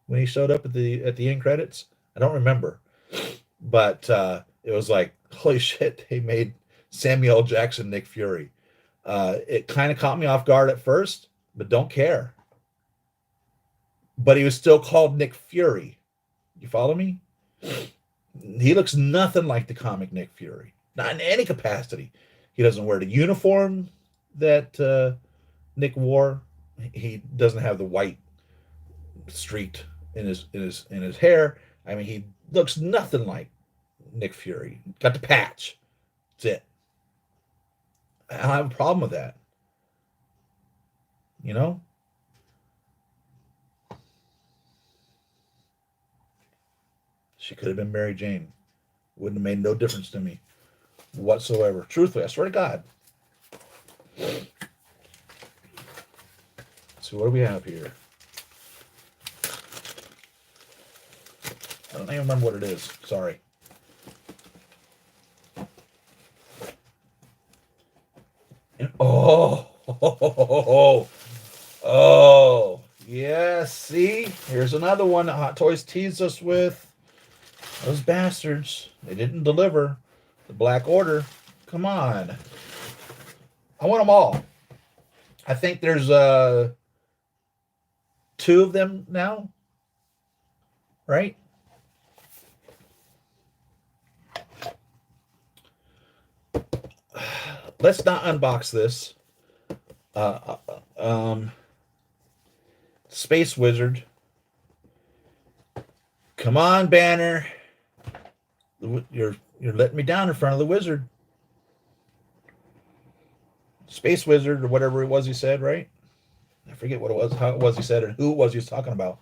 when he showed up at the end credits? I don't remember, but it was like holy shit, they made Samuel L. Jackson Nick Fury. It kind of caught me off guard at first, but don't care. But he was still called Nick Fury. You follow me? He looks nothing like the comic Nick Fury, not in any capacity. He doesn't wear the uniform that Nick wore. He doesn't have the white streak in his hair. I mean, he looks nothing like Nick Fury. Got the patch. That's it. I don't have a problem with that. You know? She could have been Mary Jane. Wouldn't have made no difference to me whatsoever. Truthfully, I swear to God. So what do we have here? I don't even remember what it is. Sorry. Oh, yes. See, here's another one that Hot Toys teased us with. Those bastards. They didn't deliver. The Black Order. Come on. I want them all. I think there's 2 of them now. Right? Let's not unbox this. Space Wizard. Come on, Banner. You're letting me down in front of the wizard. Space Wizard or whatever it was he said, right? I forget what it was, how it was he said it, who it was he was talking about.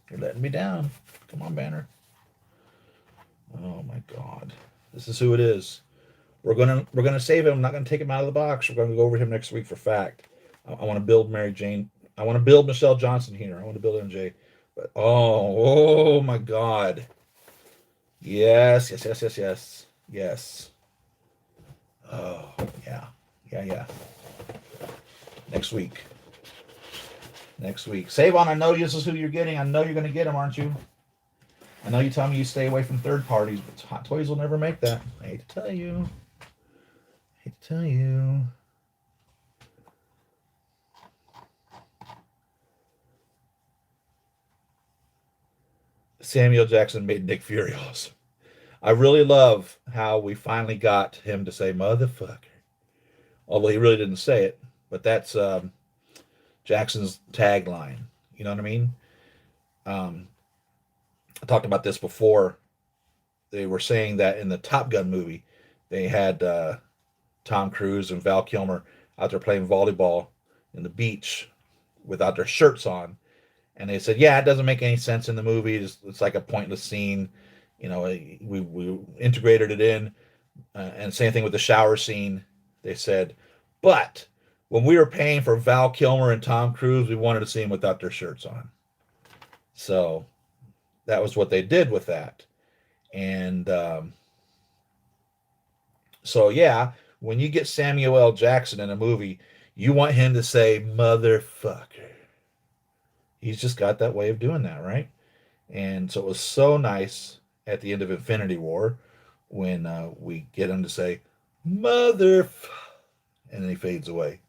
You're letting me down. Come on, Banner. Oh my God. This is who it is. We're gonna save him. I'm not gonna take him out of the box. We're gonna go over him next week for fact. I want to build Mary Jane. I want to build Michelle Johnson here. I want to build MJ. But oh my God. Yes. Yes. Oh yeah. Next week. Save on. I know this is who you're getting. I know you're gonna get him, aren't you? I know you tell me you stay away from third parties, but Hot Toys will never make that. I hate to tell you. I hate to tell you. Samuel Jackson made Nick Fury awesome. I really love how we finally got him to say motherfucker. Although he really didn't say it, but that's Jackson's tagline. You know what I mean? Um, I talked about this before. They were saying that in the Top Gun movie, they had Tom Cruise and Val Kilmer out there playing volleyball in the beach without their shirts on. And they said, yeah, it doesn't make any sense in the movie. It's like a pointless scene. You know, we integrated it in. And same thing with the shower scene. They said, but when we were paying for Val Kilmer and Tom Cruise, we wanted to see them without their shirts on. So that was what they did with that. And so, yeah, when you get Samuel L. Jackson in a movie, you want him to say motherfucker. He's just got that way of doing that, right? And so it was so nice at the end of Infinity War when we get him to say mother, and then he fades away.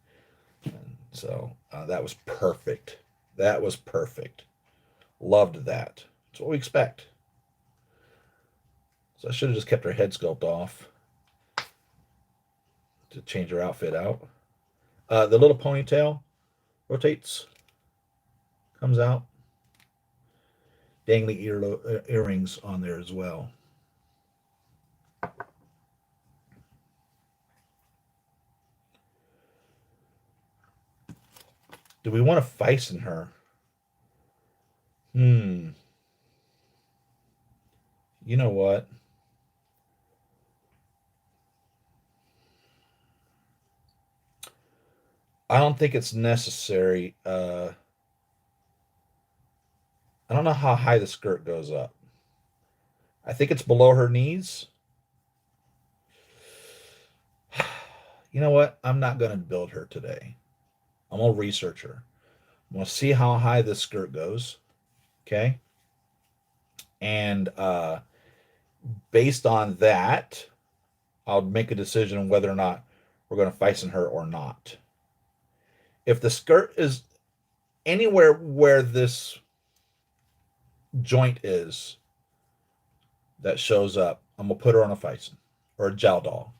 And so that was perfect. That was perfect. Loved that. That's what we expect. So I should have just kept her head sculpt off to change her outfit out. The little ponytail rotates, comes out. Dangly earrings on there as well. Do we want to Feisen her? You know what? I don't think it's necessary. I don't know how high the skirt goes up. I think it's below her knees. You know what? I'm not going to build her today. I'm going to research her. I'm going to see how high this skirt goes. Okay. And based on that, I'll make a decision on whether or not we're going to Feisen her or not. If the skirt is anywhere where this joint is that shows up, I'm going to put her on a Feisen or a Jow doll.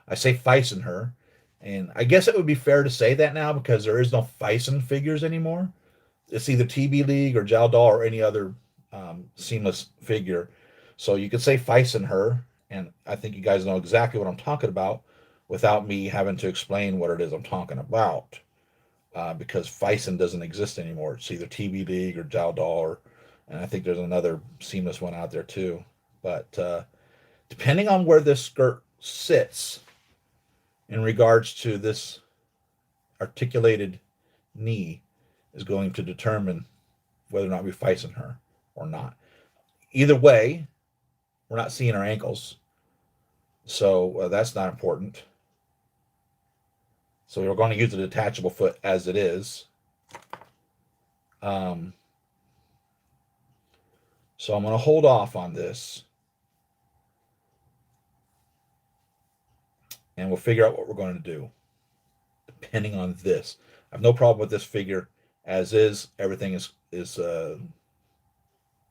I say Feisen her, and I guess it would be fair to say that now because there is no Feisen figures anymore. It's either TB League or Jow doll or any other seamless figure. So you could say Feisen her, and I think you guys know exactly what I'm talking about without me having to explain what it is I'm talking about. Because Feisen doesn't exist anymore. It's either TB League or Jow doll, and I think there's another seamless one out there too. But depending on where this skirt sits in regards to this articulated knee is going to determine whether or not we Feisen her or not. Either way, we're not seeing her ankles, so that's not important. So we're going to use the detachable foot as it is. So I'm going to hold off on this. And we'll figure out what we're going to do depending on this. I have no problem with this figure as is. Everything is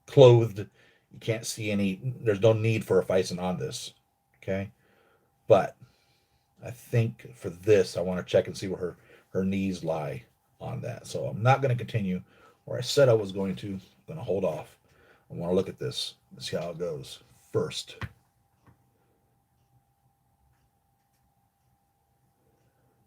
clothed. You can't see any. There's no need for a Feisen on this. Okay, but I think for this, I want to check and see where her knees lie on that. So I'm not going to continue where I said I was going to. I'm going to hold off. I want to look at this and see how it goes first.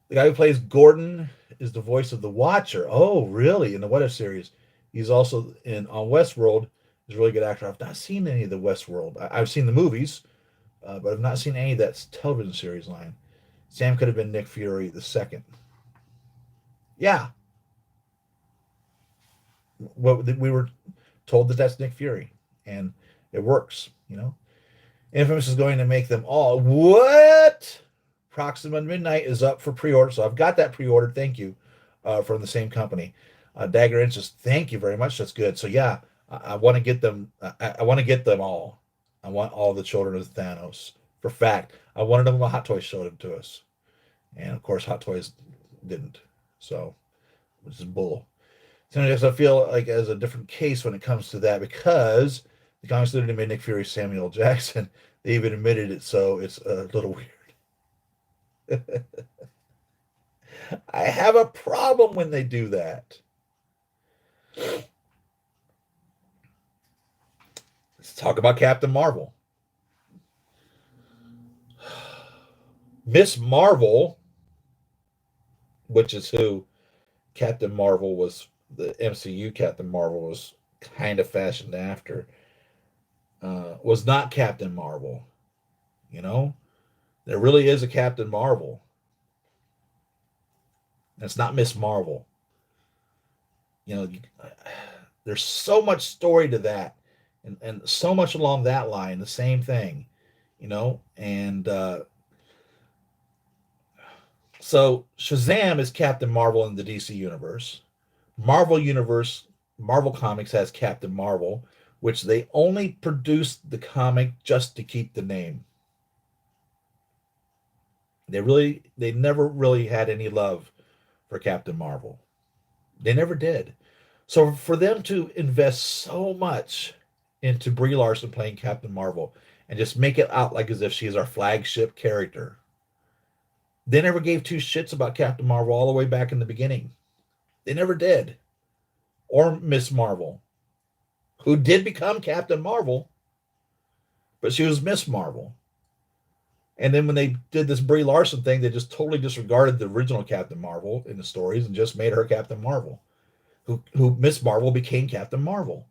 The guy who plays Gordon is the voice of the Watcher. Oh, really? In the What If series. He's also on Westworld. He's a really good actor. I've not seen any of the Westworld. I've seen the movies, but I've not seen any of that television series line. Sam could have been Nick Fury the second. Yeah. Well, we were told that that's Nick Fury, and it works, you know. Infamous is going to make them all. What? Proxima Midnight is up for pre-order, so I've got that pre-ordered. Thank you, from the same company. Dagger Inches, thank you very much. That's good. So yeah, I want to get them. I want to get them all. I want all the children of Thanos. For fact, I wanted them when Hot Toys showed them to us, and of course, Hot Toys didn't. So, which is bull. So I feel like as a different case when it comes to that because the comics literally made Nick Fury Samuel L. Jackson. They even admitted it, so it's a little weird. I have a problem when they do that. Let's talk about Captain Marvel. Miss Marvel, which is who Captain Marvel was, the MCU Captain Marvel was kind of fashioned after, was not Captain Marvel. You know, there really is a Captain Marvel. It's not Miss Marvel. You know, there's so much story to that, and so much along that line. The same thing, you know, and so Shazam is Captain Marvel in the DC universe. Marvel Comics has Captain Marvel, which they only produced the comic just to keep the name. They never really had any love for Captain Marvel. They never did. So for them to invest so much into Brie Larson playing Captain Marvel and just make it out like as if she is our flagship character, they never gave two shits about Captain Marvel all the way back in the beginning. They never did. Or Miss Marvel, who did become Captain Marvel, but she was Miss Marvel. And then when they did this Brie Larson thing, they just totally disregarded the original Captain Marvel in the stories and just made her Captain Marvel, who Miss Marvel became Captain Marvel.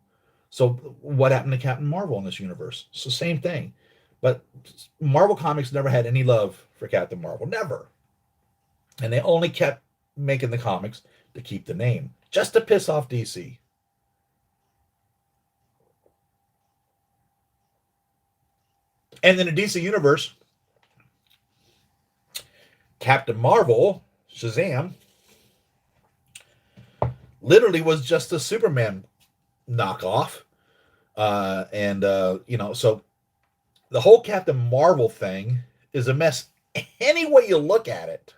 So what happened to Captain Marvel in this universe? It's the same thing. But Marvel Comics never had any love for Captain Marvel. Never. And they only kept making the comics to keep the name, just to piss off DC. And in the DC universe, Captain Marvel, Shazam, literally was just a Superman knockoff. So the whole Captain Marvel thing is a mess any way you look at it.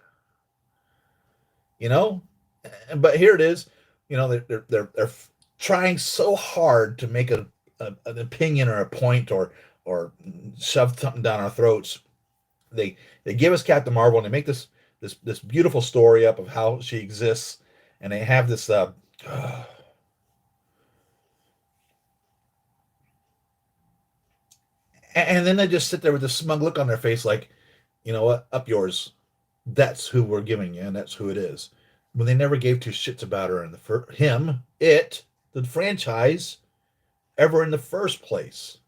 You know, but here it is. You know, they're trying so hard to make an opinion or a point or shove something down our throats. They give us Captain Marvel and they make this beautiful story up of how she exists, and they have this and then they just sit there with this smug look on their face, like, you know what, up yours. That's who we're giving you, and that's who it is. When they never gave two shits about her and the franchise, ever in the first place.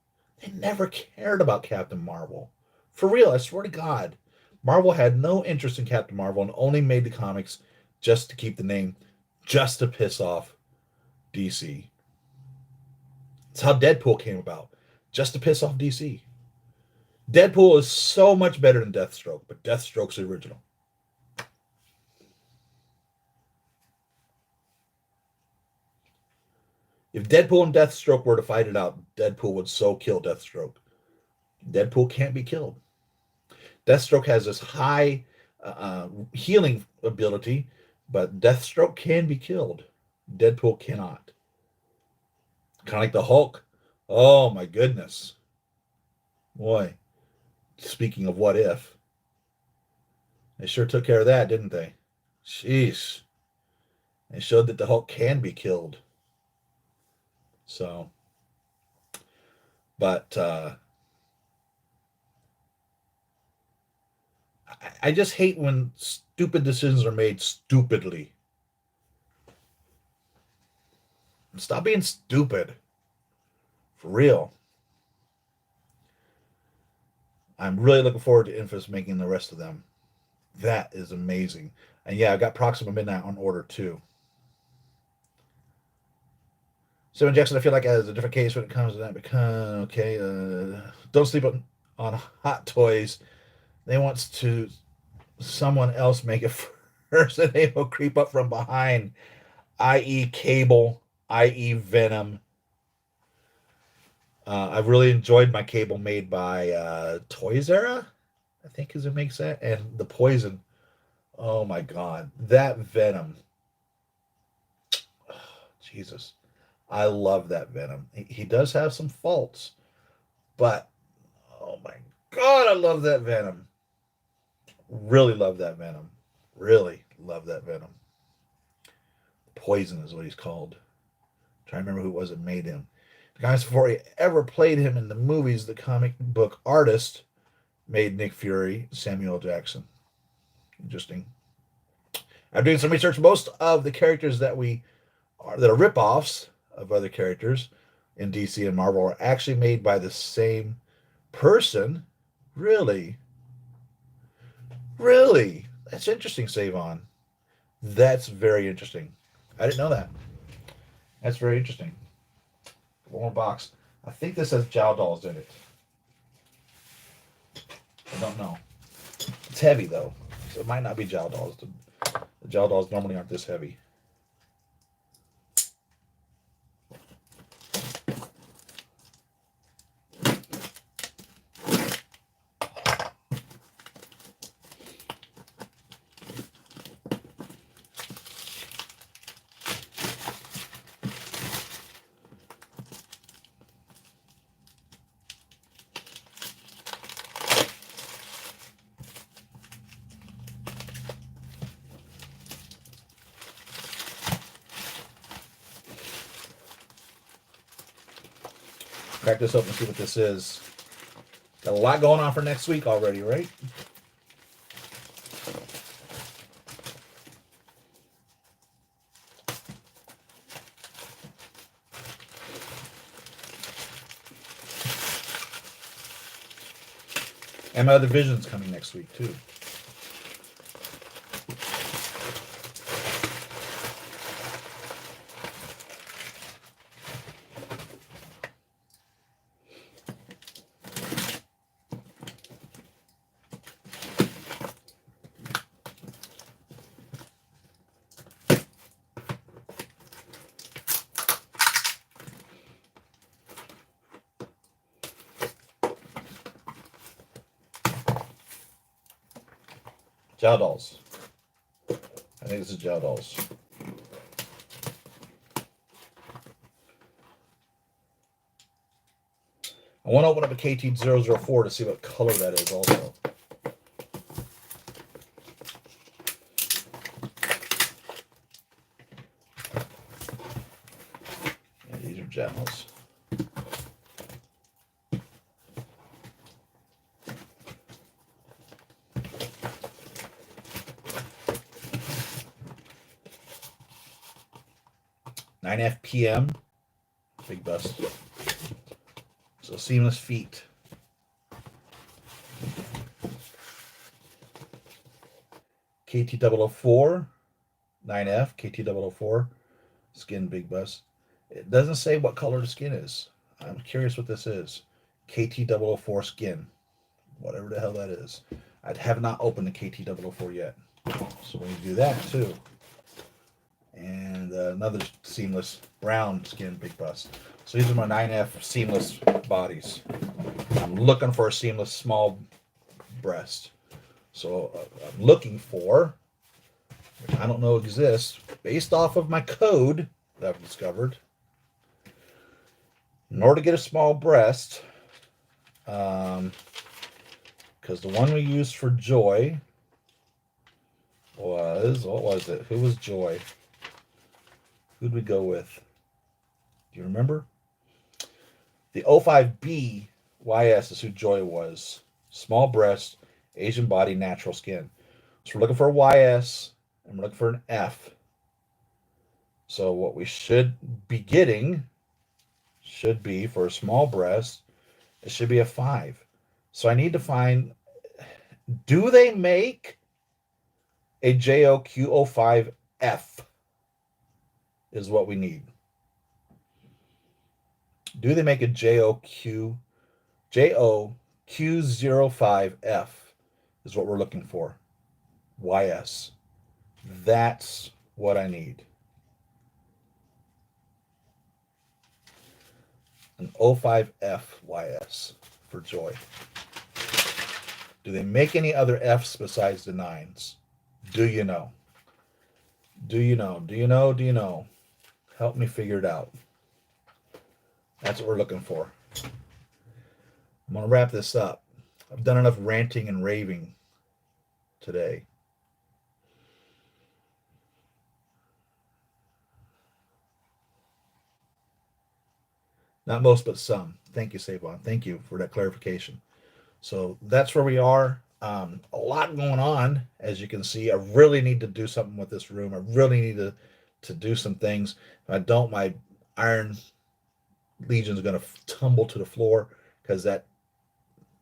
They never cared about Captain Marvel. For real, I swear to God. Marvel had no interest in Captain Marvel and only made the comics just to keep the name, just to piss off DC. It's how Deadpool came about, just to piss off DC. Deadpool is so much better than Deathstroke, but Deathstroke's the original. If Deadpool and Deathstroke were to fight it out, Deadpool would so kill Deathstroke. Deadpool can't be killed. Deathstroke has this high healing ability, but Deathstroke can be killed. Deadpool cannot. Kind of like the Hulk. Oh my goodness. Boy, speaking of what if, they sure took care of that, didn't they? Jeez. They showed that the Hulk can be killed. So, but I just hate when stupid decisions are made stupidly. Stop being stupid. For real. I'm really looking forward to Infamous making the rest of them. That is amazing. And yeah, I got Proxima Midnight on order too. So Jackson, I feel like as a different case when it comes to that because don't sleep on Hot Toys. They want to someone else make it first, and they will creep up from behind, i.e. Cable, i.e. Venom, I've really enjoyed my cable made by Toys Era, I think is it makes that, and the Poison. Oh my God, that Venom. Jesus, I love that Venom. He does have some faults, but oh my God, I love that Venom. Really love that Venom. Really love that Venom. Poison is what he's called. I'm trying to remember who it was that made him. The guys before he ever played him in the movies, the comic book artist made Nick Fury Samuel Jackson. Interesting. I'm doing some research. Most of the characters that are ripoffs of other characters in DC and Marvel are actually made by the same person. Really? Really? That's interesting, Savon. That's very interesting. I didn't know that. That's very interesting. One more box. I think this has Jow Dolls in it. I don't know. It's heavy though, so it might not be Jow Dolls. The Jow Dolls normally aren't this heavy. Crack this open and see what this is. Got a lot going on for next week already, right? And my other vision's coming next week too. Jow Dolls. I think this is Jow Dolls. I want to open up a KT004 to see what color that is also. Yeah, these are Jows. (9 FPM), big bust. So seamless feet. KT004, 9F, KT004, skin big bust. It doesn't say what color the skin is. I'm curious what this is. KT004 skin, whatever the hell that is. I have not opened the KT004 yet, so we need to do that too. And another seamless brown skin big bust. So these are my 9F seamless bodies. I'm looking for a seamless small breast. So I'm looking for, which I don't know exists, based off of my code that I've discovered. In order to get a small breast, because the one we used for Joy was, what was it? Who was Joy? Who'd we go with? Do you remember? The 05B YS is who Joy was. Small breast, Asian body, natural skin. So we're looking for a YS and we're looking for an F. So what we should be getting should be, for a small breast, it should be a 5. So I need to find, do they make a JOQ05F? Is what we need. Do they make a JOQ05F? Is what we're looking for. YS. That's what I need. An 05FYS for joy. Do they make any other Fs besides the 9s? Do you know? Do you know? Do you know? Do you know? Help me figure it out. That's what we're looking for. I'm going to wrap this up. I've done enough ranting and raving today. Not most, but some. Thank you, Savon. Thank you for that clarification. So that's where we are. A lot going on, as you can see. I really need to do something with this room. I really need to do some things. If I don't, my Iron Legion is going to tumble to the floor because that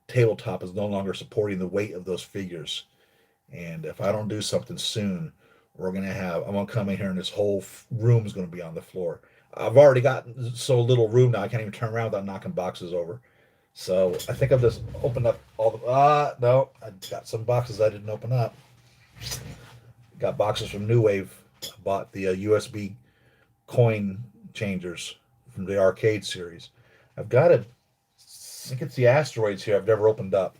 tabletop is no longer supporting the weight of those figures. And if I don't do something soon, I'm going to come in here and this whole room is going to be on the floor. I've already got so little room now, I can't even turn around without knocking boxes over. So I think I've just opened up all the, no, I got some boxes I didn't open up. Got boxes from New Wave. I bought the USB coin changers from the arcade series. I've got I think it's the asteroids here I've never opened up.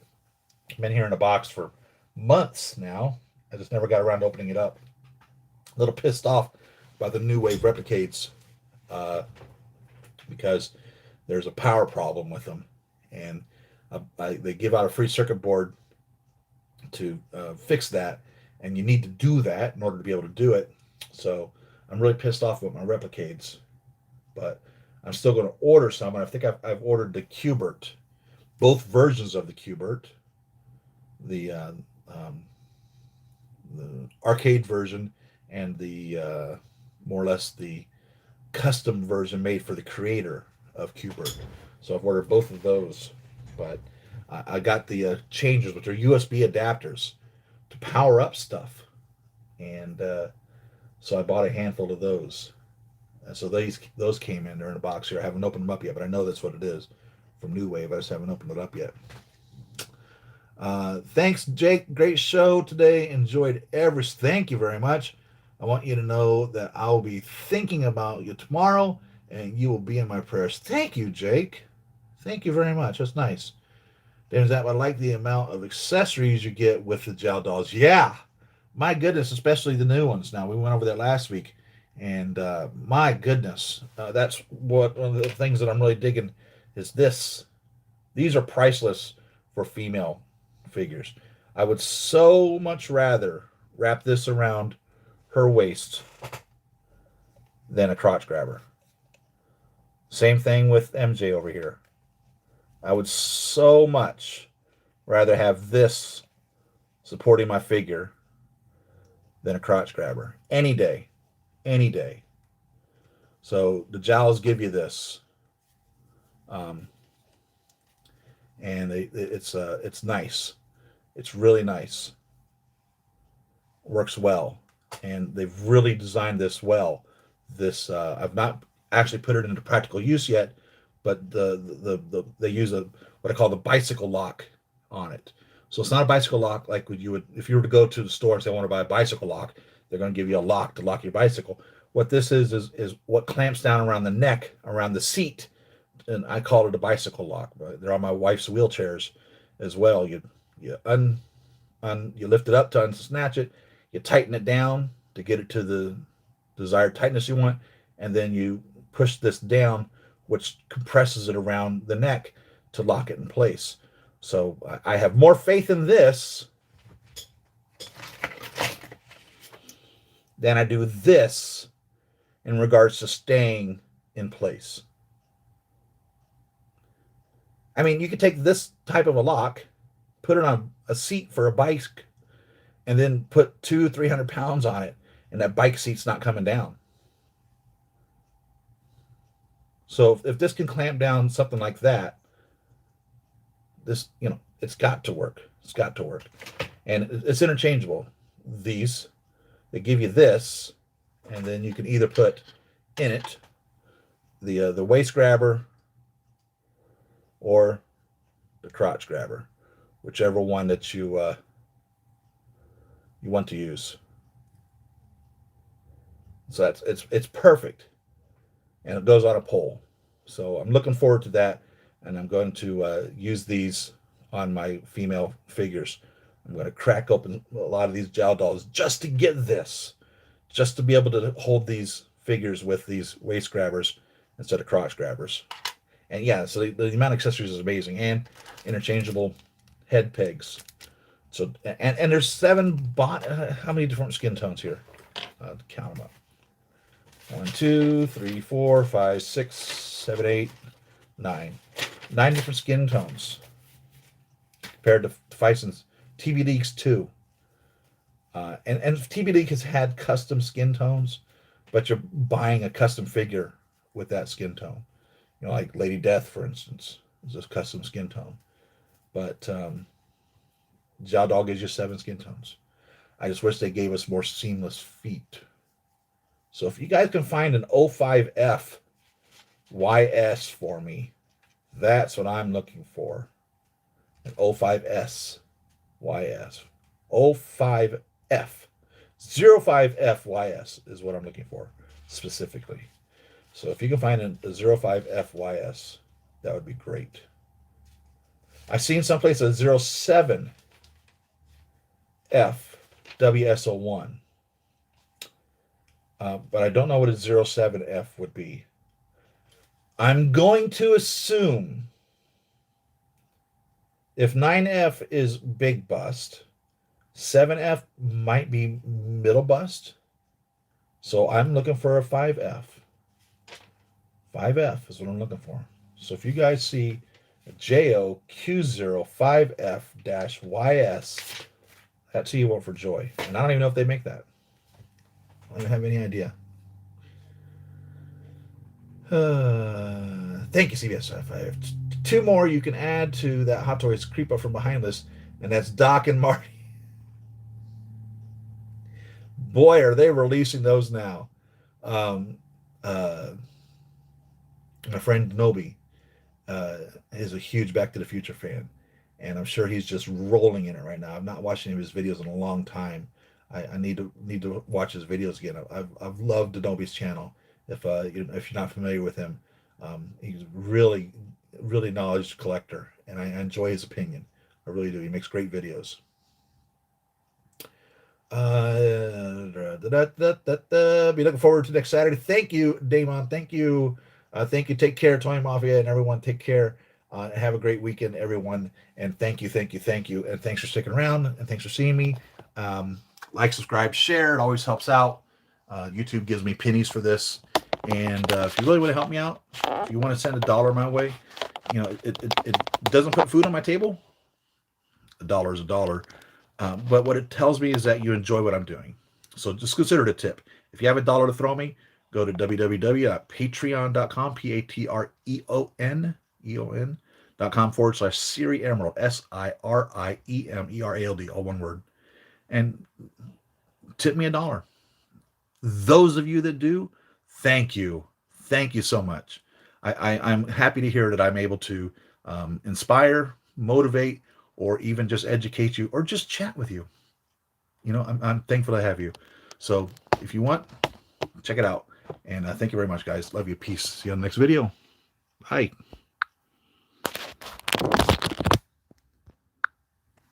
I've been here in a box for months now. I just never got around to opening it up. A little pissed off about the New Wave replicates because there's a power problem with them. And they give out a free circuit board to fix that, and you need to do that in order to be able to do it. So I'm really pissed off with my replicates, but I'm still going to order some, and I think I've ordered the Qbert, both versions of the Qbert, the arcade version and the more or less the custom version made for the creator of Qbert. So I've ordered both of those, but I got the changers, which are USB adapters to power up stuff, and so I bought a handful of those. And so those came in. They're in a box here. I haven't opened them up yet, but I know that's what it is from New Wave. I just haven't opened it up yet. Thanks, Jake. Great show today. Enjoyed Thank you very much. I want you to know that I will be thinking about you tomorrow, and you will be in my prayers. Thank you, Jake. Thank you very much. That's nice. There's that. I like the amount of accessories you get with the gel dolls. Yeah, my goodness, especially the new ones. Now we went over that last week, and my goodness, that's one of the things that I'm really digging is this. These are priceless for female figures. I would so much rather wrap this around her waist than a crotch grabber. Same thing with MJ over here. I would so much rather have this supporting my figure than a crotch grabber. Any day. Any day. So the jowls give you this. And it's nice. It's really nice. Works well. And they've really designed this well. I've not actually put it into practical use yet, but they use what I call the bicycle lock on it. So it's not a bicycle lock like you would if you were to go to the store and say I want to buy a bicycle lock. They're going to give you a lock to lock your bicycle. What this is what clamps down around the neck, around the seat, and I call it a bicycle lock. They're on my wife's wheelchairs as well. You lift it up to unsnatch it. You tighten it down to get it to the desired tightness you want, and then you push this down, which compresses it around the neck to lock it in place. So I have more faith in this than I do this in regards to staying in place. I mean, you could take this type of a lock, put it on a seat for a bike, and then put 200-300 pounds on it, and that bike seat's not coming down. So if this can clamp down something like that, this, it's got to work. It's got to work. And it's interchangeable. They give you this, and then you can either put in it the waist grabber or the crotch grabber, whichever one that you want to use. So it's perfect, and it goes on a pole. So I'm looking forward to that, and I'm going to use these on my female figures. I'm going to crack open a lot of these jowl dolls just to get this, just to be able to hold these figures with these waist grabbers instead of crotch grabbers. And yeah, so the amount of accessories is amazing, and interchangeable head pegs. So and there's 7 how many different skin tones here? Count them up. 1, 2, 3, 4, 5, 6, 7, 8, 9. 9 different skin tones compared to Fison's TV League's 2. And TV League has had custom skin tones, but you're buying a custom figure with that skin tone. You know, like Lady Death, for instance, is a custom skin tone. But Zhao Dog gives you 7 skin tones. I just wish they gave us more seamless feet. So if you guys can find an 05F YS for me, that's what I'm looking for. An 05S YS. 05F. 05F YS is what I'm looking for specifically. So if you can find a 05F YS, that would be great. I've seen someplace a 07F WS01. But I don't know what a 07F would be. I'm going to assume if 9F is big bust, 7F might be middle bust. So I'm looking for a 5F. 5F is what I'm looking for. So if you guys see a JOQ05F-YS, that's who you want for joy. And I don't even know if they make that. I don't even have any idea. Thank you, CBS. I have 2 more you can add to that Hot Toys Creep Up From Behind list, and that's Doc and Marty. Boy, are they releasing those now. My friend Nobi is a huge Back to the Future fan, and I'm sure he's just rolling in it right now. I've not watched any of his videos in a long time. I need to watch his videos again. I've loved Nobi's channel. If you're not familiar with him, he's really knowledge collector, and I enjoy his opinion. I really do. He makes great videos. Be looking forward to next Saturday. Thank you, Damon. Thank you. Thank you. Take care, Toy Mafia, and everyone. Take care. Have a great weekend, everyone. And thank you. And thanks for sticking around. And thanks for seeing me. Like, subscribe, share. It always helps out. YouTube gives me pennies for this. And if you really want to help me out, if you want to send $1 my way, you know, it doesn't put food on my table. $1 is $1. But what it tells me is that you enjoy what I'm doing. So just consider it a tip. If you have $1 to throw me, go to www.patreon.com, patreon.com/Siri Emerald, SIRIEMERALD, all one word. And tip me $1. Those of you that do, thank you. Thank you so much. I'm happy to hear that I'm able to inspire, motivate, or even just educate you, or just chat with you. You know, I'm thankful to have you. So if you want, check it out. And thank you very much, guys. Love you. Peace. See you on the next video. Bye.